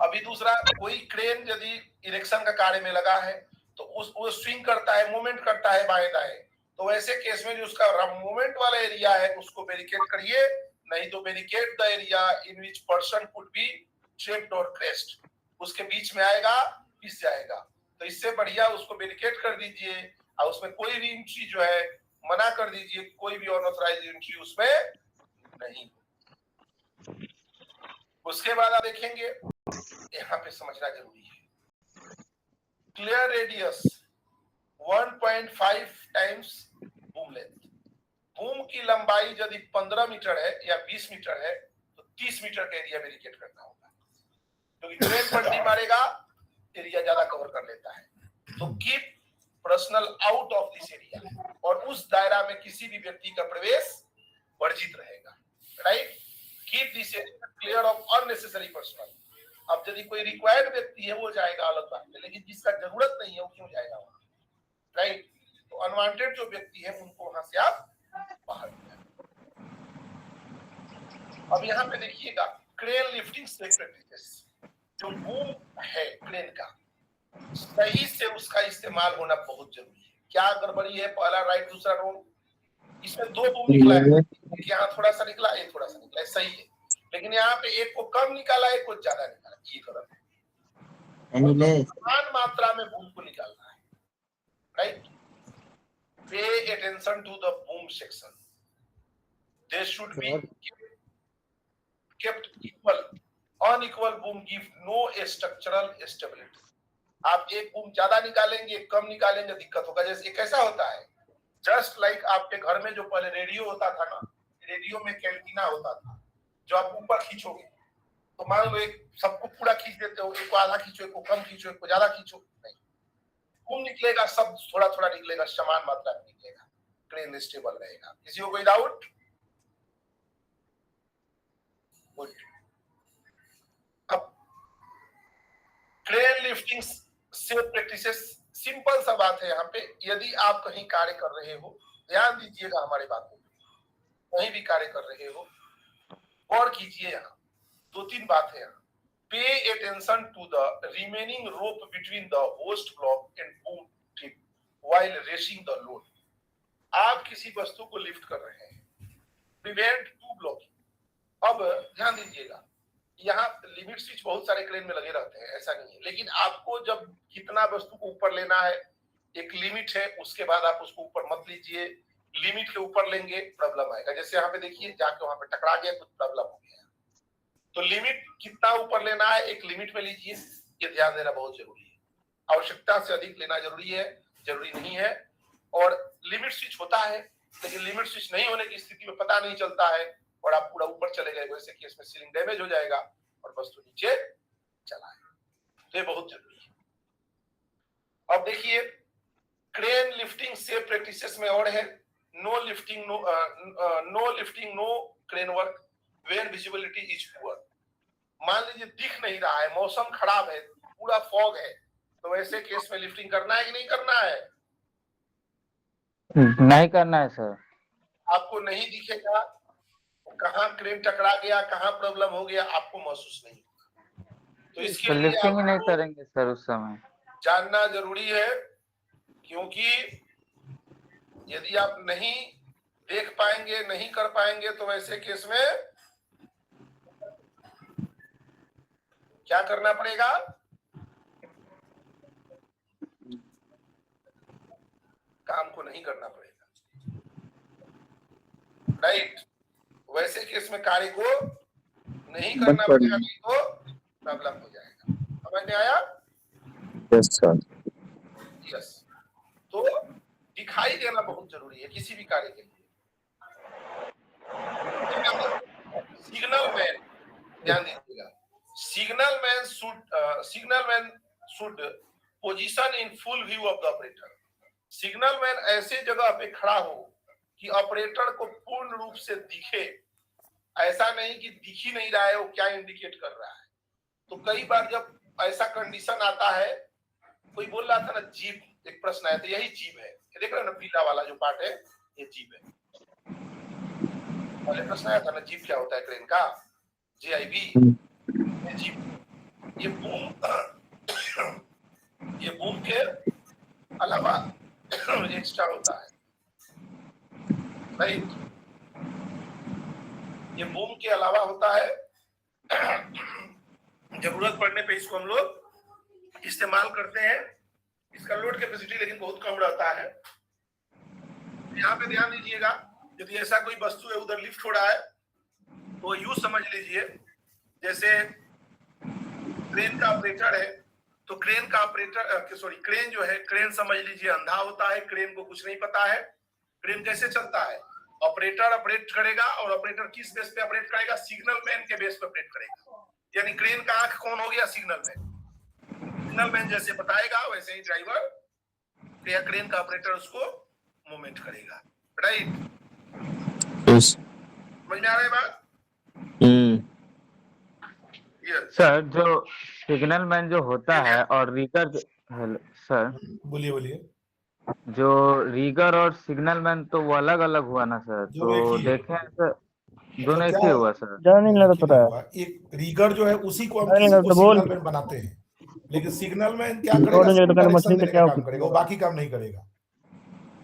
अभी दूसरा, कोई क्रेन यदि इरेक्शन का कार्य में लगा है तो वो स्विंग करता है, मूवमेंट करता है बाएं दाएं, तो वैसे केस में जो उसका मूवमेंट वाला एरिया है उसको बैरिकेड करिए, नहीं तो barricade the area in which person could be tripped और क्रेश्ड। उसके बीच में आएगा, पिस जाएगा, तो इससे बढ़िया उसको बैरिकेड कर दीजिए और उसमें कोई भी एंट्री जो है मना कर दीजिए, कोई भी अनऑथराइज्ड एंट्री उसमें नहीं। उसके बाद आप देखेंगे, यहाँ पे समझना जरूरी है, clear radius 1.5 times boom length. Boom की लंबाई यदि 15 मीटर है या 20 मीटर है तो 30 मीटर का एरिया बैरिकेड करना होगा, क्योंकि ट्रेन पलटी मारेगा एरिया ज्यादा कवर कर लेता है। तो keep personal out of this area, और उस दायरा में किसी भी व्यक्ति का प्रवेश वर्जित रहेगा। Right, keep this area clear of unnecessary personal. अब यदि कोई रिक्वायर्ड व्यक्ति है वो जाएगा अलग बात है, लेकिन जिसका जरूरत नहीं है वो क्यों जाएगा वहां? राइट, तो अनवांटेड जो व्यक्ति है उनको वहां से आप बाहर निकालें। अब यहाँ पे देखिएगा, क्रेन लिफ्टिंग प्रैक्टिसेस। जो बूम है क्रेन का, सही से उसका इस्तेमाल होना बहुत जरूरी है। क्या गड़बड़ी है? पहला राइट, दूसरा रॉन्ग। इसमें 2 बूम निकला है, यहाँ थोड़ा सा निकला, ये थोड़ा सा निकला, सही है, लेकिन यहाँ पे एक को कम निकाला, एक को ज्यादा निकाला, ये गलत है। समान मात्रा में बूम को निकालना है। Right, pay attention to the boom section, they should be kept equal, unequal boom give no structural stability। आप एक बूम ज्यादा निकालेंगे, कम निकालेंगे, दिक्कत होगा। जैसे कैसा होता है, जस्ट लाइक आपके घर में जो पहले रेडियो होता था ना, रेडियो में कैंटीना होता था, जो आप ऊपर खींचोगे तो मान लो एक सबको पूरा खींच देते हो, एक को आधा खींचो, एक को कम खींचो, एक को ज्यादा खींचो, नहीं, बूम निकलेगा, सब थोड़ा थोड़ा निकलेगा, समान मात्रा में निकलेगा, क्रेन स्टेबल रहेगा। किसी को कोई डाउट? अब क्रेन लिफ्टिंग से प्रैक्टिसेस, सिंपल सा बात है यहाँ पे। यदि आप कहीं कार्य कर रहे हो, ध्यान दीजिएगा हमारे बातों पे, कहीं भी कार्य कर रहे हो, गौर कीजिए। यहाँ दो तीन बात है यहाँ। Pay attention to the remaining rope between the hoist block and boom tip while raising the load. आप किसी वस्तु को लिफ्ट कर रहे हैं, प्रिवेंट टू ब्लॉकिंग। अब ध्यान दीजिएगा, यहाँ लिमिट स्विच बहुत सारे क्रेन में लगे रहते हैं, ऐसा नहीं है, लेकिन आपको जब कितना वस्तु को ऊपर लेना है एक लिमिट है, उसके बाद आप उसको ऊपर मत लीजिए। लिमिट के ऊपर लेंगे प्रॉब्लम आएगा। जैसे यहाँ पे देखिए, जाके वहां पे टकरा गया, कुछ प्रॉब्लम हो गया। तो लिमिट कितना ऊपर लेना है, एक लिमिट में लीजिए, ये ध्यान देना बहुत जरूरी है। आवश्यकता से अधिक लेना जरूरी है, जरूरी नहीं है। और लिमिट स्विच होता है, लेकिन लिमिट स्विच नहीं होने की स्थिति में पता नहीं चलता है और आप पूरा ऊपर चले गए, वैसे केस में सीलिंग डैमेज हो जाएगा और वस्तु नीचे चला है। तो ये बहुत जरूरी है। अब देखिए, क्रेन लिफ्टिंग सेफ प्रैक्टिसेस में और है, no lifting no crane work when visibility is poor. मान लीजिए दिख नहीं रहा है, मौसम खराब है, पूरा फॉग है, तो वैसे केस में लिफ्टिंग करना है कि नहीं करना है? नहीं करना है सर। आपको नहीं दिखेगा कहाँ क्रेन टकरा गया, कहाँ प्रॉब्लम हो गया, आपको महसूस नहीं होगा। तो इसके लिए लिफ्टिंग ही नहीं करेंगे सर उस समय। जानना जरूरी है, क्योंकि यदि आप नहीं देख पाएंगे, नहीं कर पाएंगे, तो वैसे केस में क्या करना पड़ेगा? काम को नहीं करना पड़ेगा, राइट? वैसे केस में कार्य को नहीं करना पड़ेगा, नहीं तो प्रॉब्लम हो जाएगा। समझ में आया? Yes sir. यस। तो दिखाई देना बहुत जरूरी है किसी भी कार्य के लिए। सिग्नल मैन, ध्यान दीजिएगा, signal man should position in full view of the operator. Signal man ऐसे जगह पे खड़ा हो कि ऑपरेटर को पूर्ण रूप से दिखे, ऐसा नहीं कि दिख ही नहीं रहा है वो क्या इंडिकेट कर रहा है। तो कई बार जब ऐसा कंडीशन आता है, कोई बोल रहा था ना जीप, एक प्रश्न आया था, यही जीप है, देख रहे हो ना पीला वाला जो पार्ट है, ये जीप है। पहले प्रश्न आया था ना, जीप क्या होता है क्रेन का, JIB, जीप। ये बूम के अलावा एक्स्ट्रा होता है, राइट? ये बूम के अलावा होता है, जरूरत पड़ने पे इसको हम लोग इस्तेमाल करते हैं। इसका लोड कैपेसिटी लेकिन बहुत कम रहता है। यहाँ पे ध्यान दीजिएगा, यदि ऐसा कोई वस्तु है उधर लिफ्ट हो रहा है, तो यूं समझ लीजिए जैसे क्रेन का ऑपरेटर है, तो क्रेन का ऑपरेटर क्रेन जो है, क्रेन समझ लीजिए अंधा होता है, क्रेन को कुछ नहीं पता है। क्रेन कैसे चलता है? ऑपरेटर ऑपरेट करेगा, और ऑपरेटर किस बेस पे ऑपरेट करेगा? सिग्नल मैन के बेस पे ऑपरेट करेगा। यानी क्रेन का आंख कौन हो गया? Signal man. सिग्नल मैन जैसे बताएगा वैसे ही ड्राइवर या क्रेन का ऑपरेटर उसको मूवमेंट करेगा, राइट? समझ में आ रहा है बात? सर जो सिग्नल मैन जो होता है और रीगर, हेलो सर, बोलिए। जो रीगर और सिग्नल मैन तो वो अलग अलग हुआ ना सर? तो देखें सर, दोनों एक ही हुआ सर। एक रीगर जो है उसी को हम किसी को सिग्नल मैन बनाते हैं, लेकिन सिग्नल मैन क्या करेगा? कनेक्शन देने का काम करेगा, वो बाकी काम नहीं करेगा।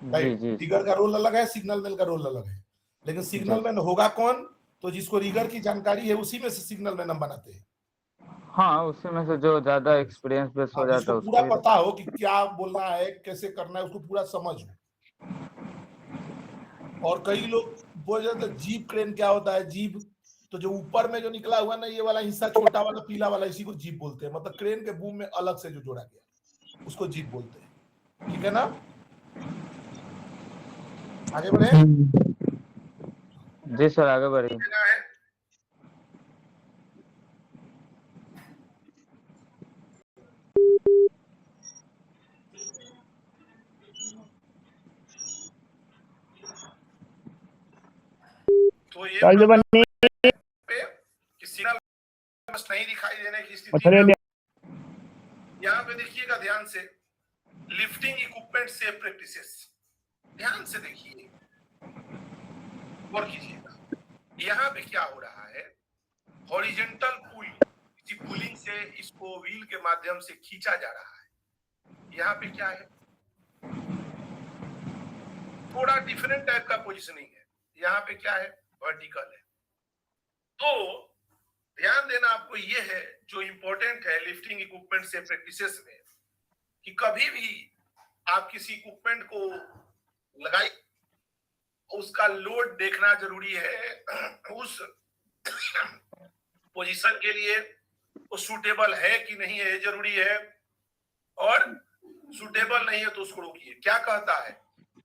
रीगर का रोल अलग है, सिग्नल मैन का रोल अलग है। लेकिन सिग्नल मैन होगा कौन? तो जिसको रीगर की जानकारी है उसी में से सिग्नल मैन हम बनाते हैं। हाँ, उसी में से जो ज्यादा एक्सपीरियंस बेस हो जाता है, उसको पूरा पता हो कि क्या बोलना है, कैसे करना है, उसको पूरा समझ हो। और कई लोग बोल जाते हैं जीप क्रेन क्या होता है? जीप तो जो ऊपर में जो निकला हुआ ना, ये वाला हिस्सा छोटा वाला पीला वाला, इसी को जीप बोलते हैं। मतलब क्रेन के बूम में अलग से जो जोड़ा गया उसको जीप बोलते हैं, ठीक है ना? आगे बढ़े जी सर, आगे बढ़िए। तो ये सिग्नल नहीं दिखाई देने की स्थिति में यहाँ पे देखिएगा ध्यान से, लिफ्टिंग इक्विपमेंट सेफ प्रैक्टिसेस, ध्यान से देखिए और कीजिएगा। यहाँ पे क्या हो रहा है? हॉरिजेंटल पुल, किसी पुलिंग से इसको व्हील के माध्यम से खींचा जा रहा है। यहाँ पे क्या है, थोड़ा डिफरेंट टाइप का पोजिशनिंग है। यहाँ पे क्या है, वर्टिकल है। तो ध्यान देना आपको ये है जो इंपॉर्टेंट है लिफ्टिंग इक्विपमेंट से प्रैक्टिसेस में, कि कभी भी आप किसी इक्विपमेंट को लगाई, उसका लोड देखना जरूरी है। उस पोजीशन के लिए वो सूटेबल है कि नहीं है, जरूरी है। और सूटेबल नहीं है तो उसको रोकिए। क्या कहता है,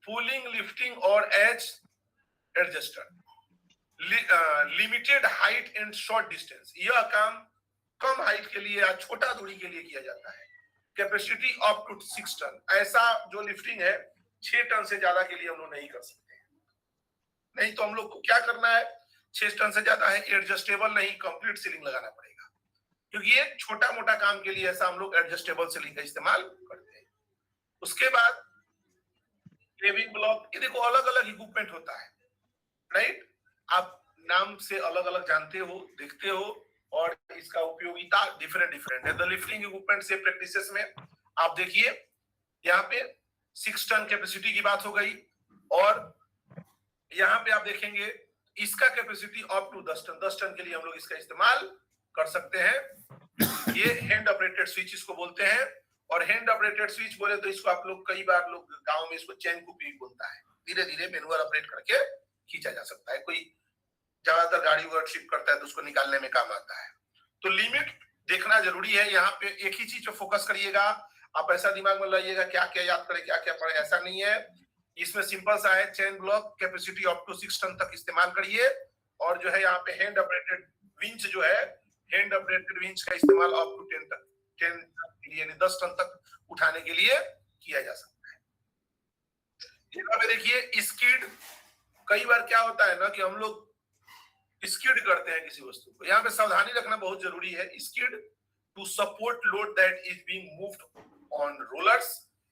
पुलिंग, लिफ्टिंग और edge adjuster, limited height and short distance. यह काम कम हाइट के लिए या छोटा दूरी के लिए किया जाता है। Capacity up to 6 ton. ऐसा जो लिफ्टिंग है 6 टन से ज्यादा के लिए हम लोग नहीं कर सकते। नहीं तो हम लोग को क्या करना है, 6 टन से ज्यादा है, एडजस्टेबल नहीं, कंप्लीट सीलिंग लगाना पड़ेगा। क्योंकि ये छोटा मोटा काम के लिए ऐसा हम लोग एडजस्टेबल सीलिंग का इस्तेमाल करते हैं। उसके बाद केविंग ब्लॉक, ये देखो अलग अलग इक्विपमेंट होता है, राइट। आप नाम से अलग अलग जानते हो, देखते हो, और इसका उपयोगिता डिफरेंट डिफरेंट है। द लिफ्टिंग इक्विपमेंट से प्रैक्टिसेस में आप देखिए, यहाँ पे 6 टन कैपेसिटी की बात हो गई, और यहाँ पे आप देखेंगे इसका capacity up to 10 ton. 10 ton के लिए हम लोग इसका इस्तेमाल कर सकते हैं। ये हैंड ऑपरेटेड स्विच इसको बोलते हैं। और हैंड ऑपरेटेड स्विच बोले तो इसको आप लोग कई बार लोग गांव में इसको चैन कुपी बोलता है। धीरे धीरे मैनुअल ऑपरेट करके खींचा जा सकता है। कोई ज्यादातर गाड़ी वगैरह शिफ्ट करता है तो उसको निकालने में काम आता है। तो लिमिट देखना जरूरी है। यहाँ पे एक ही चीज पे फोकस करिएगा। आप ऐसा दिमाग में लाइएगा क्या क्या याद करें, क्या क्या पढ़े, ऐसा नहीं है। इसमें सिंपल सा है, chain block capacity up to 6 ton तक इस्तेमाल करिए। और जो है यहाँ पे हैंड ऑपरेटेड विंच जो है, हैंड ऑपरेटेड विंच का इस्तेमाल अप टू 10 तक, 10 के लिए 10 टन तक उठाने के लिए किया जा सकता है। यहाँ पे देखिए स्किड, कई बार क्या होता है ना कि हम लोग स्किड करते हैं किसी वस्तु को। यहाँ पे सावधानी रखना बहुत जरूरी है। Skid to support load that is being moved on rollers.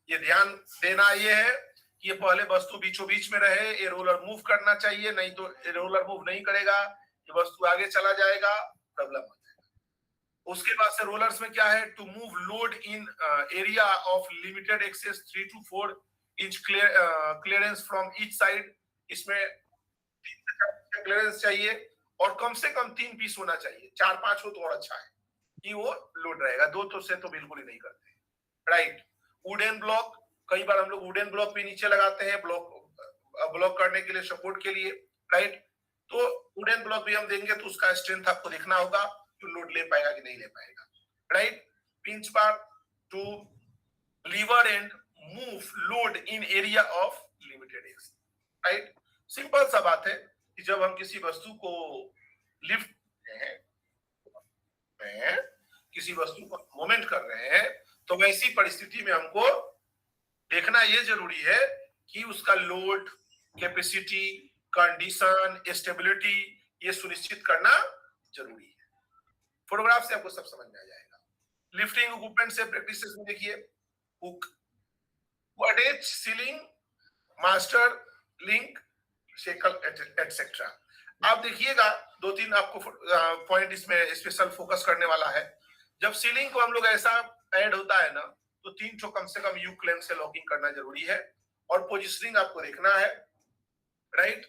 ये ध्यान देना ये है कि ये पहले वस्तु बीचों बीच में रहे, ये रोलर मूव करना चाहिए, नहीं तो ये रोलर मूव नहीं करेगा, ये वस्तु आगे चला जाएगा, प्रॉब्लम हो जाएगा। उसके बाद से रोलर्स में क्या है, to move load in area of limited access 3 to 4 inch clearance from each side. इसमें क्लियरेंस चाहिए और कम से कम 3 पीस होना चाहिए। 4-5 हो तो और अच्छा है कि वो लोड रहेगा। 2 तो से तो बिल्कुल ही नहीं करते, राइट। वुडन ब्लॉक, कई बार हम लोग वुडन ब्लॉक भी नीचे लगाते हैं ब्लॉक करने के लिए, सपोर्ट के लिए, राइट। तो वुडन ब्लॉक भी हम देंगे तो उसका स्ट्रेंथ आपको देखना होगा कि लोड ले पाएगा कि नहीं ले पाएगा, right. Pinch bar to lever and move load in area of limited access, right. Simple सा बात है कि जब हम किसी वस्तु को लिफ्ट हैं, किसी वस्तु को मोमेंट कर रहे हैं, तो वैसी परिस्थिति में हमको देखना यह जरूरी है कि उसका लोड, कैपेसिटी, कंडीशन, स्टेबिलिटी, ये सुनिश्चित करना जरूरी है। फोटोग्राफ से आपको सब समझ में आ जाएगा। लिफ्टिंग इक्विपमेंट से प्रैक्टिसेस में देखिए, hook, attach ceiling, master link, shackle etcetera. आप देखिएगा 2-3 आपको पॉइंट इसमें स्पेशल फोकस करने वाला है। जब सीलिंग को हम लोग ऐसा ऐड होता है ना, तो 3 ठो कम से कम यू क्लैंप से लॉकिंग करना जरूरी है। और पोजिशनिंग आपको देखना है, राइट।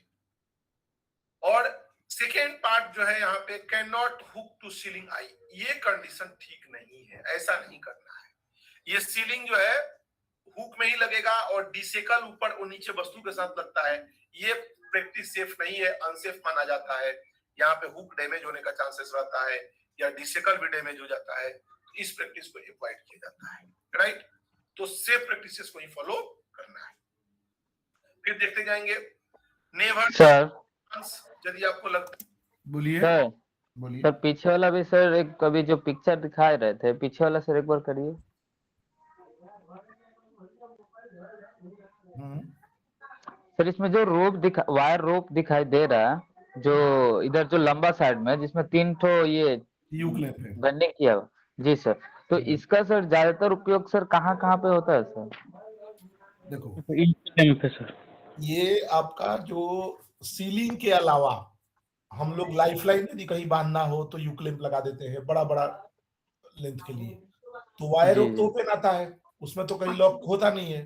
और सेकेंड पार्ट जो है यहाँ पे, can not hook to ceiling eye, ये कंडीशन ठीक नहीं है, ऐसा नहीं करना है। ये सीलिंग जो है हुक में ही लगेगा और डिसेकल ऊपर और नीचे वस्तु के साथ लगता है। ये प्रैक्टिस सेफ नहीं है, अनसेफ माना जाता है। यहाँ पे हुक डैमेज होने का चांसेस रहता है या डिसेकल भी डैमेज हो जाता है। इस प्रैक्टिस को अवॉइड किया जाता है, राइट। तो सेफ प्रैक्टिसेस को ही फॉलो करना है। फिर देखते जाएंगे नेवर सर। यदि आपको लगता, बोलिए सर बोलिए। सर पीछे वाला भी सर, एक कभी जो पिक्चर दिखा रहे थे पीछे वाला सर, एक बार करिए। सर इसमें जो वायर रोप दिखाई दे रहा है, जो इधर जो लंबा साइड में, जिसमें 3 ठो ये यू क्लैंप है बेंडिंग किया हुआ, जी सर। तो इसका सर ज्यादातर उपयोग सर कहाँ कहाँ पे होता है सर? देखो, सर ये आपका जो सीलिंग के अलावा हम लोग लाइफलाइन यदि कहीं बांधना हो तो यू क्लैंप लगा देते हैं बड़ा बड़ा लेंथ के लिए, तो वायर जी, रोक तो ओपन आता है, उसमें तो कहीं लॉक होता नहीं है,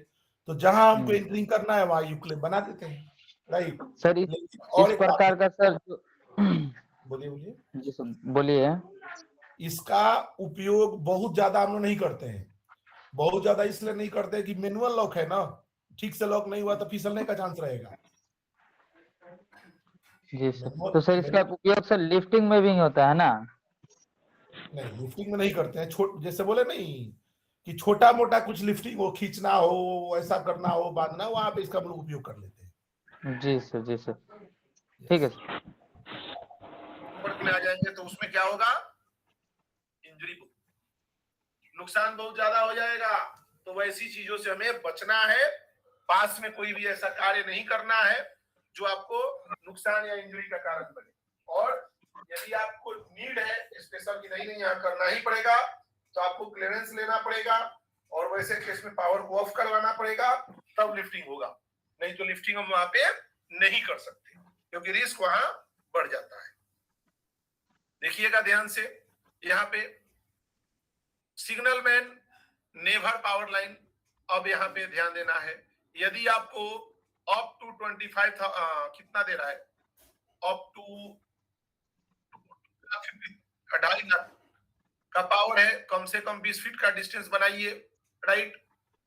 तो जहां हमको एंकरिंग करना है वहां यू क्लैंप बना देते हैं, राइट। सर लेकिन और इस एक बात प्रकार का सर बोलिए बोलिए। जी सर बोलिए। इसका उपयोग बहुत ज्यादा हम लोग नहीं करते हैं, बहुत ज्यादा इसलिए नहीं करते कि मैनुअल लॉक है ना, ठीक से लॉक नहीं हुआ तो फिसलने का चांस रहेगा। जी सर, तो सर इसका मैनुअल उपयोग सर लिफ्टिंग में भी होता है ना? नहीं, लिफ्टिंग में नहीं करते हैं, जैसे बोले नहीं कि छोटा मोटा कुछ लिफ्टिंग हो, खींचना हो, ऐसा करना हो, बांधना हो, वहां पे इसका हम लोग उपयोग कर लेते हैं। जी सर, जी सर, ठीक है Yes. सर। वर्क में आ जाएंगे तो उसमें क्या होगा, इंजरी, नुकसान बहुत ज्यादा हो जाएगा। तो वैसी चीजों से हमें बचना है, पास में कोई भी ऐसा कार्य नहीं करना है जो आपको नुकसान या इंजरी का कारण बने। और यदि आपको नीड है स्पेशल की नहीं यहाँ करना ही पड़ेगा, तो आपको क्लियरेंस लेना पड़ेगा, और वैसे केस में पावर को ऑफ करवाना पड़ेगा, तब लिफ्टिंग होगा, नहीं तो लिफ्टिंग हम वहां पे नहीं कर सकते, क्योंकि रिस्क वहां बढ़ जाता है। देखिएगा ध्यान से, यहाँ पे signal man, never power line, अब यहाँ पे ध्यान देना है, यदि आपको अप टू 25 कितना दे रहा है, अप टू 2.5 लाख का पावर है, कम से कम 20 फीट का डिस्टेंस बनाइए, राइट।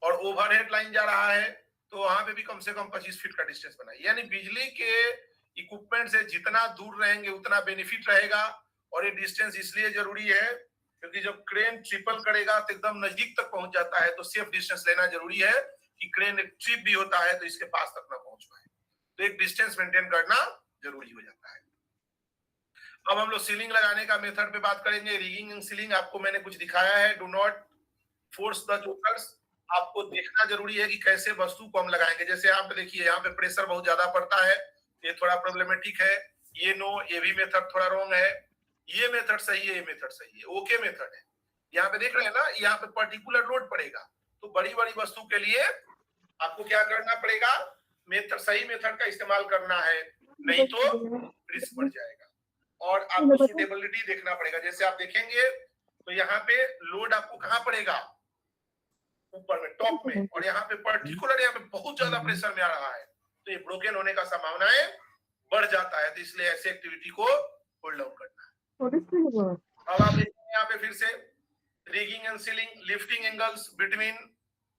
और ओवरहेड लाइन जा रहा है तो वहां पे भी कम से कम 25 फीट का डिस्टेंस बनाइए, यानी बिजली के इक्विपमेंट से जितना दूर रहेंगे उतना बेनिफिट रहेगा। और ये डिस्टेंस इसलिए जरूरी है क्योंकि जब क्रेन ट्रिपल करेगा तो एकदम नजदीक तक पहुंच जाता है, तो सेफ डिस्टेंस लेना जरूरी है कि क्रेन ट्रिप भी होता है तो इसके पास तक ना पहुंच पाए, तो एक डिस्टेंस मेंटेन करना जरूरी हो जाता है। अब हम लोग सीलिंग लगाने का मेथड पे बात करेंगे। रिगिंग एंड सीलिंग आपको मैंने कुछ दिखाया है, do not force the chokers, आपको देखना जरूरी है कि कैसे वस्तु को हम लगाएंगे। जैसे यहाँ पे देखिए, यहाँ पे प्रेशर बहुत ज्यादा पड़ता है, ये थोड़ा प्रॉब्लमेटिक है, ये नो, ये भी मेथड थोड़ा रॉन्ग है, ये मेथड सही है, ये मेथड सही है, ओके मेथड है। यहाँ पे देख रहे हैं ना, यहाँ पे पर्टिकुलर लोड पड़ेगा, तो बड़ी बड़ी वस्तु के लिए आपको क्या करना पड़ेगा, मेथड, सही मेथड का इस्तेमाल करना है, नहीं तो रिस्क बढ़ जाएगा। और आपको सुटेबिलिटी देखना पड़ेगा, जैसे आप देखेंगे तो यहाँ पे लोड आपको कहाँ पड़ेगा, ऊपर में, टॉप में, और यहाँ पे पर्टिकुलर यहाँ पे बहुत ज्यादा प्रेशर में आ रहा है, तो ये ब्रोकन होने का संभावनाएं बढ़ जाता है, तो इसलिए ऐसे एक्टिविटी को होल्ड डाउन करना है। अब आप देखिए यहाँ पे फिर से rigging and ceiling, lifting angles between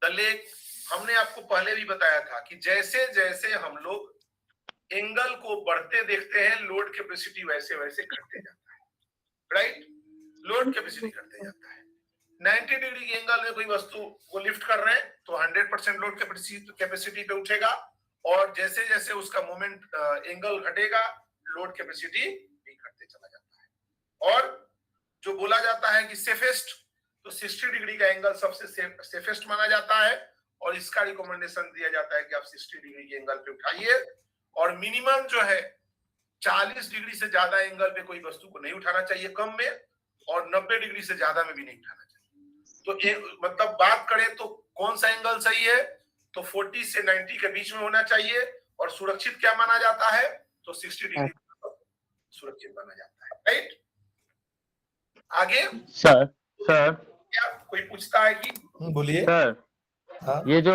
the leg, हमने आपको पहले भी बताया था कि जैसे जैसे हम लोग एंगल को बढ़ते देखते हैं, लोड कैपेसिटी वैसे वैसे घटते जाता है, राइट, लोड कैपेसिटी घटते जाता है। 90 डिग्री के एंगल में कोई वस्तु को लिफ्ट कर रहे हैं तो 100% लोड कैपेसिटी पे उठेगा, और जैसे जैसे उसका मोमेंट एंगल घटेगा, लोड कैपेसिटी भी घटते चला जाता है। और जो बोला जाता है कि सेफेस्ट, तो 60 डिग्री का एंगल सबसे सेफेस्ट माना जाता है, और इसका रिकमेंडेशन दिया जाता है कि आप 60 डिग्री के एंगल पे उठाइए, और मिनिमम जो है 40 डिग्री से ज्यादा एंगल पे कोई वस्तु को नहीं उठाना चाहिए कम में, और 90 डिग्री से ज्यादा में भी नहीं उठाना चाहिए। तो मतलब बात करें तो कौन सा एंगल सही है, तो 40 से 90 के बीच में होना चाहिए, और सुरक्षित क्या माना जाता है, तो 60 डिग्री सुरक्षित माना जाता है, राइट। आगे सर क्या कोई पूछता है कि, बोलिए सर हाँ? ये जो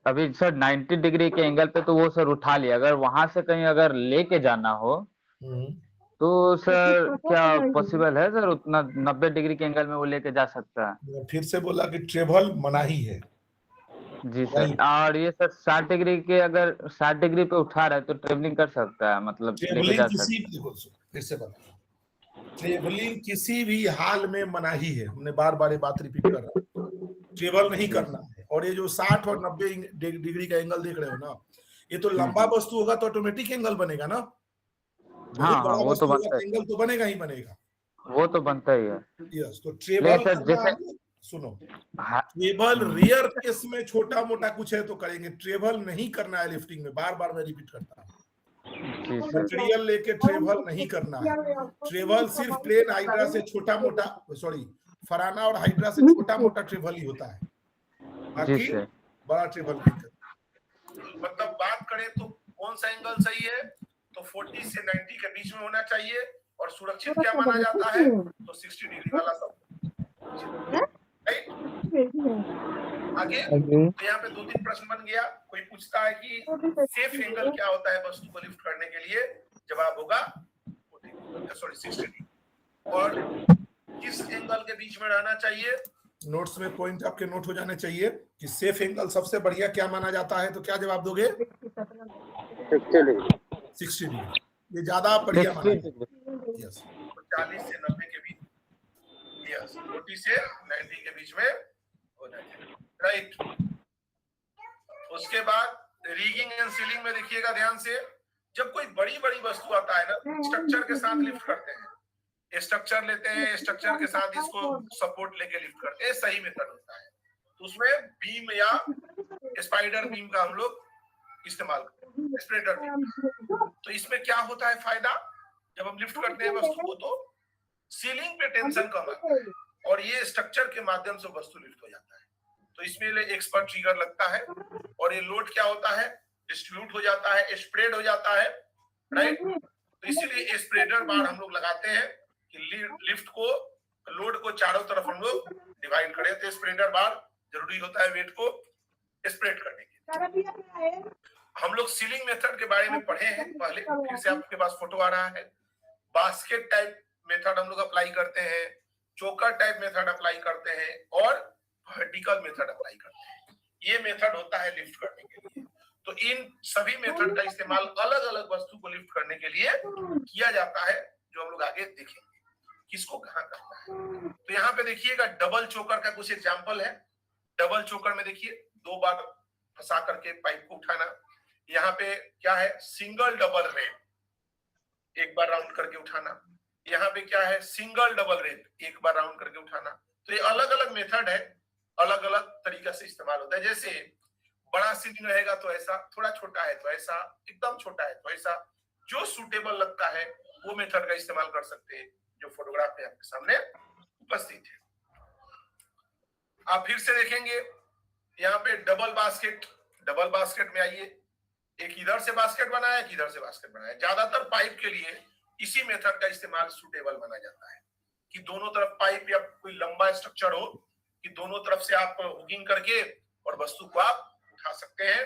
अभी सर 90 डिग्री के एंगल पे तो वो सर उठा लिया, अगर वहां से कहीं अगर लेके जाना हो तो सर क्या पॉसिबल है सर, उतना 90 डिग्री के एंगल में वो लेके जा सकता है? फिर से बोला कि ट्रेवल मनाही है जी सर। और ये सर 60 डिग्री के, अगर 60 डिग्री पे उठा रहा है तो ट्रेवलिंग कर सकता है, मतलब लेके जा सकता है? देखो फिर से बता, ट्रेवलिंग किसी भी हाल में मनाही है, हमने बार बार ये बात रिपीट कर रहा हूं, ट्रेवल नहीं करना है। और ये जो 60 और 90 डिग्री का एंगल देख रहे हो ना, ये तो लंबा वस्तु होगा तो ऑटोमेटिक एंगल बनेगा ना, बहुत बड़ा वो तो वस्तु होगा बनता तो एंगल तो बनेगा ही बनेगा, वो तो बनता ही है। यस। तो ट्रेवल सर जैसे सुनो, ट्रेवल रियर केस में छोटा मोटा कुछ है तो करेंगे, ट्रेवल नहीं करना है लिफ्टिंग में, बार बार मैं रिपीट करता हूँ, मटेरियल लेके ट्रेवल नहीं करना है। ट्रेवल सिर्फ प्लेन हाइड्रा से छोटा मोटा, सॉरी फराना और हाइड्रा से छोटा मोटा ट्रेवल ही होता है, बाकी बड़ा ट्रेवल नहीं करता। मतलब बात करें तो कौन सा एंगल सही है, तो 40 से 90 के बीच में होना चाहिए, और सुरक्षित क्या माना जाता है तो 60 डिग्री वाला सब, राइट। आगे तो यहाँ पे 2-3 प्रश्न बन गया। कोई पूछता है कि सेफ एंगल क्या होता है वस्तु को लिफ्ट करने के लिए, जवाब होगा 60 डिग्री। और किस एंगल के बीच में रहना चाहिए, नोट्स में पॉइंट आपके नोट हो जाने चाहिए कि सेफ एंगल सबसे बढ़िया क्या माना जाता है, तो क्या जवाब दोगे 60 डिग्री, ये ज्यादा बढ़िया माना जाता है। यस, 40 से 90 के बीच, यस 40 से 90 के बीच में होना चाहिए, राइट। उसके बाद रिगिंग एंड सीलिंग में देखिएगा ध्यान से, जब कोई बड़ी बड़ी वस्तु आता है ना, स्ट्रक्चर के साथ लिफ्ट करते हैं, स्ट्रक्चर लेते हैं, स्ट्रक्चर के साथ इसको सपोर्ट लेके लिफ्ट करते हैं, सही मेथड होता है। तो उसमें बीम या स्पाइडर बीम का हम लोग इस्तेमाल करते हैं, स्प्रेडर बीम। तो इसमें क्या होता है फायदा, जब हम लिफ्ट करते हैं वस्तु को तो सीलिंग पे टेंशन कम आता है, और ये स्ट्रक्चर के माध्यम से वस्तु लिफ्ट हो जाता है। तो इसमें एक्सपर्ट ट्रिगर लगता है, और ये लोड क्या होता है, डिस्ट्रीब्यूट हो जाता है, स्प्रेड हो जाता है, राइट। तो इसीलिए स्प्रेडर बार हम लोग लगाते हैं कि लिफ्ट को, लोड को चारों तरफ हम लोग डिवाइड करें। तो स्प्रेडर बार जरूरी होता है वेट को स्प्रेड करने के। हम लोग सीलिंग मेथड के बारे में पढ़े हैं पहले, फिर से आपके पास फोटो आ रहा है। बास्केट टाइप मेथड हम लोग अप्लाई करते हैं, चोकर टाइप मेथड अप्लाई करते हैं, और वर्टिकल मेथड अप्लाई करते हैं। ये मेथड होता है लिफ्ट करने के लिए। तो इन सभी मेथड का इस्तेमाल अलग अलग वस्तु को लिफ्ट करने के लिए किया जाता है, जो हम लोग आगे देखेंगे किसको कहाँ करता है। तो यहाँ पे देखिएगा डबल चोकर का कुछ एग्जांपल है। डबल चोकर में देखिए 2 बार फंसा करके पाइप को उठाना। यहाँ पे क्या है, सिंगल डबल रेप, 1 बार राउंड करके उठाना। यहाँ पे क्या है, सिंगल डबल रेप, 1 बार राउंड करके उठाना। तो ये अलग अलग मेथड है, अलग अलग तरीका से इस्तेमाल होता है। जैसे बड़ा सीलिंग रहेगा तो ऐसा, थोड़ा छोटा है तो ऐसा, एकदम छोटा है तो ऐसा, जो सूटेबल लगता है वो मेथड का इस्तेमाल कर सकते हैं, जो फोटोग्राफ में आपके सामने उपस्थित है। आप फिर से देखेंगे यहाँ पे डबल बास्केट में आइए, एक इधर से बास्केट बनाया, एक इधर से बास्केट बनाया। ज्यादातर पाइप के लिए इसी मेथड का इस्तेमाल सूटेबल माना जाता है, कि दोनों तरफ पाइप या कोई लंबा स्ट्रक्चर हो, कि दोनों तरफ से आप हुकिंग करके और वस्तु को आप उठा सकते हैं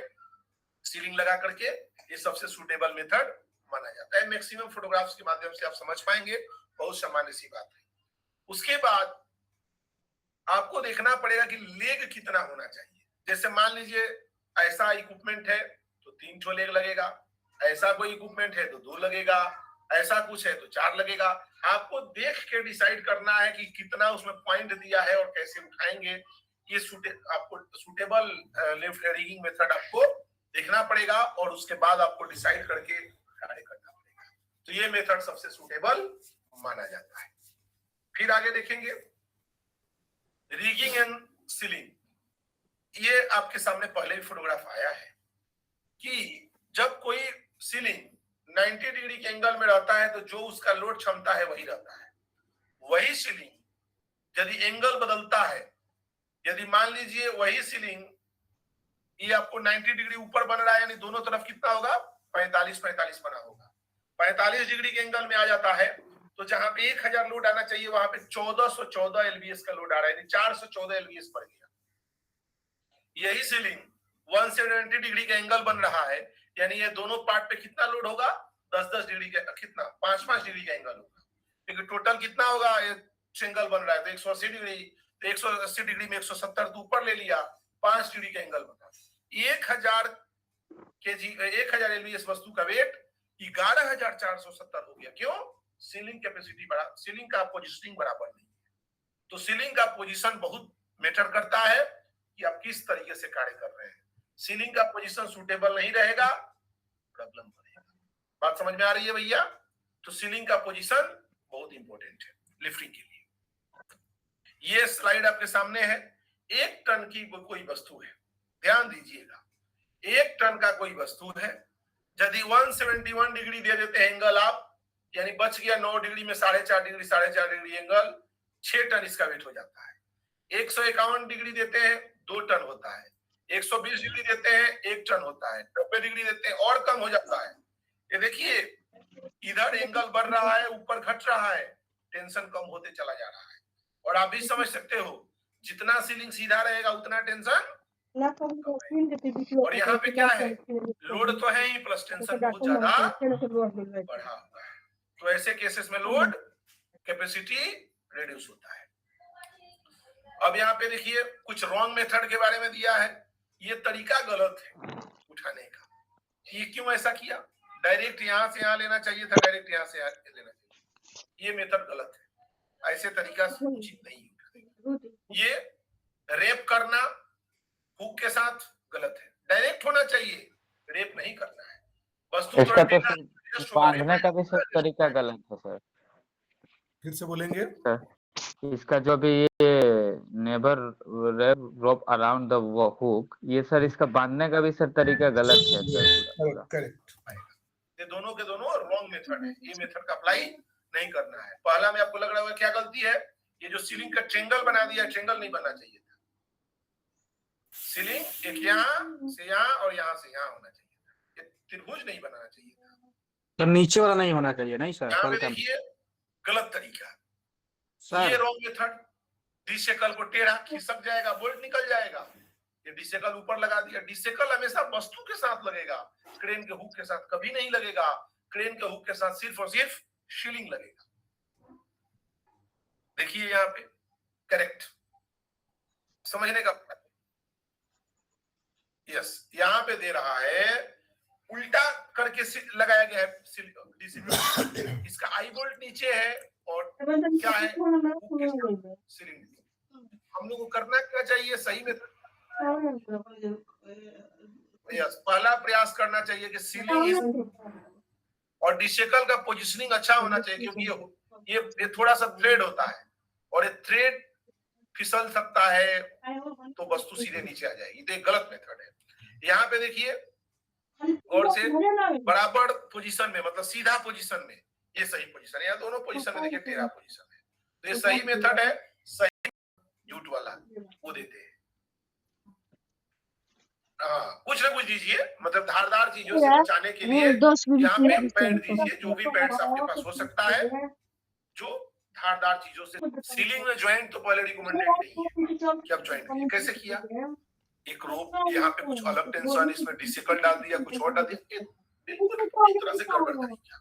सीलिंग लगा करके। ये सबसे सूटेबल मेथड माना जाता है। मैक्सिमम फोटोग्राफ्स के माध्यम से आप समझ पाएंगे, बहुत सामान्य सी बात है। उसके बाद आपको देखना पड़ेगा कि लेग कितना होना चाहिए। जैसे मान लीजिए ऐसा इक्विपमेंट है तो 3 ठो लेग लगेगा, ऐसा कोई इक्विपमेंट है तो 2 लगेगा, ऐसा कुछ है तो 4 लगेगा। आपको देख के डिसाइड करना है कि कितना उसमें पॉइंट दिया है और कैसे उठाएंगे। ये आपको सूटेबल लिफ्ट रिगिंग मेथड आपको देखना पड़ेगा, और उसके बाद आपको डिसाइड करके कार्य करना पड़ेगा। तो ये मेथड सबसे सूटेबल माना जाता है। फिर आगे देखेंगे रिगिंग एंड सीलिंग। ये आपके सामने पहले भी फोटोग्राफ आया है कि जब कोई सीलिंग 90 डिग्री के एंगल में रहता है तो जो उसका लोड क्षमता है वही रहता है। वही सीलिंग यदि एंगल बदलता है, यदि मान लीजिए वही सीलिंग ये आपको 90 डिग्री ऊपर बन रहा है, यानी दोनों तरफ कितना होगा, 45 बना होगा। 45 डिग्री के एंगल में आ जाता है तो जहां पे 1000 लोड आना चाहिए वहां पे 1414 एलबीएस का लोड आ रहा है, 414 एलबीएस पड़ गया। यही सीलिंग 170 डिग्री का एंगल बन रहा है, यानी ये दोनों पार्ट पे कितना लोड होगा, 10-10 डिग्री का, कितना 5-5 डिग्री का एंगल होगा। क्योंकि टोटल कितना होगा, ये एंगल बन रहा है तो 180 डिग्री, तो 180 डिग्री में 170 तो ऊपर ले लिया, 5 डिग्री का एंगल बना। 1000 केजी 1000 एलबीएस वस्तु का वेट 11470 हो गया। क्यों? सीलिंग कैपेसिटी बड़ा, सीलिंग का पोजीशनिंग बराबर नहीं है। तो सीलिंग का पोजीशन बहुत मैटर करता है कि आप किस तरीके से कार्य कर रहे हैं। सीलिंग का पोजीशन सूटेबल नहीं रहेगा, प्रॉब्लम बनेगा। बात समझ में आ रही है भैया? तो सीलिंग का पोजीशन बहुत इंपॉर्टेंट है लिफ्टिंग के लिए। ये स्लाइड आपके सामने है। 1 टन की कोई वस्तु है, ध्यान दीजिएगा, 1 टन का कोई वस्तु है। यदि 171 डिग्री दे देते हैं एंगल आप, यानी बच गया 9 डिग्री में 4.5 डिग्री एंगल, 6 टन इसका वेट हो जाता है। 151 डिग्री देते हैं 2 टन होता है, 120 डिग्री देते हैं 1 टन होता है, 90 डिग्री देते हैं और कम हो जाता है। ये देखिए इधर एंगल बढ़ रहा है, ऊपर घट रहा है, टेंशन कम होते चला जा रहा है। और आप भी समझ सकते हो जितना सीलिंग सीधा रहेगा उतना टेंशन। और यहाँ पे क्या है, लोड तो है ही प्लस टेंशन बहुत ज्यादा बढ़ा हुआ है। तो ऐसे केसेस में लोड कैपेसिटी रिड्यूस होता है। अब यहाँ पे देखिए कुछ रॉन्ग मेथड के बारे में दिया है। ये तरीका गलत है उठाने का। ये क्यों ऐसा किया? डायरेक्ट यहाँ से यहाँ लेना चाहिए था, डायरेक्ट यहाँ से यहाँ लेना चाहिए। ये मेथड गलत है, ऐसे तरीका उचित नहीं है। ये रेप करना हुक के साथ गलत है, डायरेक्ट होना चाहिए, रेप नहीं करना है। वस्तु इसका तो बांधने का भी सब तरीका गलत है सर। फिर से बोलेंगे सर, इसका जो भी ये neighbour rope around the hook, ये सर इसका बांधने का भी सर तरीका गलत है सर। करेक्ट। ये दोनों के दोनों रॉन्ग मेथड है। ये मेथड का अप्लाई नहीं करना है। पहला में आपको लग रहा होगा क्या गलती है, ये जो सीलिंग का ट्रेंगल बना दिया, ट्रेंगल नहीं बनना चाहिए था। सीलिंग एक यहाँ से यहाँ और यहाँ से यहाँ होना चाहिए था, ये त्रिभुज नहीं बनाना चाहिए था। तो नीचे वाला नहीं होना चाहिए, नहीं सर? यहाँ पे देखिए गलत तरीका, ये रॉन्ग मेथड। डिसेकल को टेढ़ा खिसक जाएगा, बोल्ट निकल जाएगा। ये डिसेकल ऊपर लगा दिया। डिसेकल हमेशा वस्तु के साथ लगेगा, क्रेन के हुक के साथ कभी नहीं लगेगा। क्रेन के हुक के साथ सिर्फ और सिर्फ शीलिंग लगेगा। देखिए यहाँ पे करेक्ट समझने का। यस, यहाँ पे दे रहा है उल्टा करके लगाया गया है। इसका आई बोल्ट नीचे है और क्या है सीलिंग। हम लोग को करना क्या चाहिए सही में? यस, पहला प्रयास करना चाहिए कि सीलिंग और डिसेकल का पोजीशनिंग अच्छा होना चाहिए, क्योंकि ये थोड़ा सा थ्रेड होता है और ये थ्रेड फिसल सकता है तो वस्तु सीधे नीचे आ जाएगी। तो ये गलत मेथड है। यहाँ पे देखिए गौर से, बराबर पोजीशन में, मतलब सीधा पोजीशन में ये सही पोजीशन है। यहाँ दोनों पोजीशन में देखिए टेढ़ा पोजीशन है। तो ये सही मेथड है। सही जूट वाला वो देते हैं। हाँ, कुछ ना कुछ दीजिए, मतलब धारदार चीजों से बचाने के लिए यहाँ पे पैड दीजिए। जो भी पैड्स आपके पास हो सकता है जो धारदार चीजों से। सीलिंग में ज्वाइंट तो पहले रिकमेंडेड नहीं है कि आप ज्वाइंट करिए। कैसे किया? एक रोप, यहाँ पे कुछ अलग टेंशन, इसमें डिसेकल डाल दिया, कुछ और डाल दिया, बिल्कुल इस तरह से गड़बड़ नहीं किया।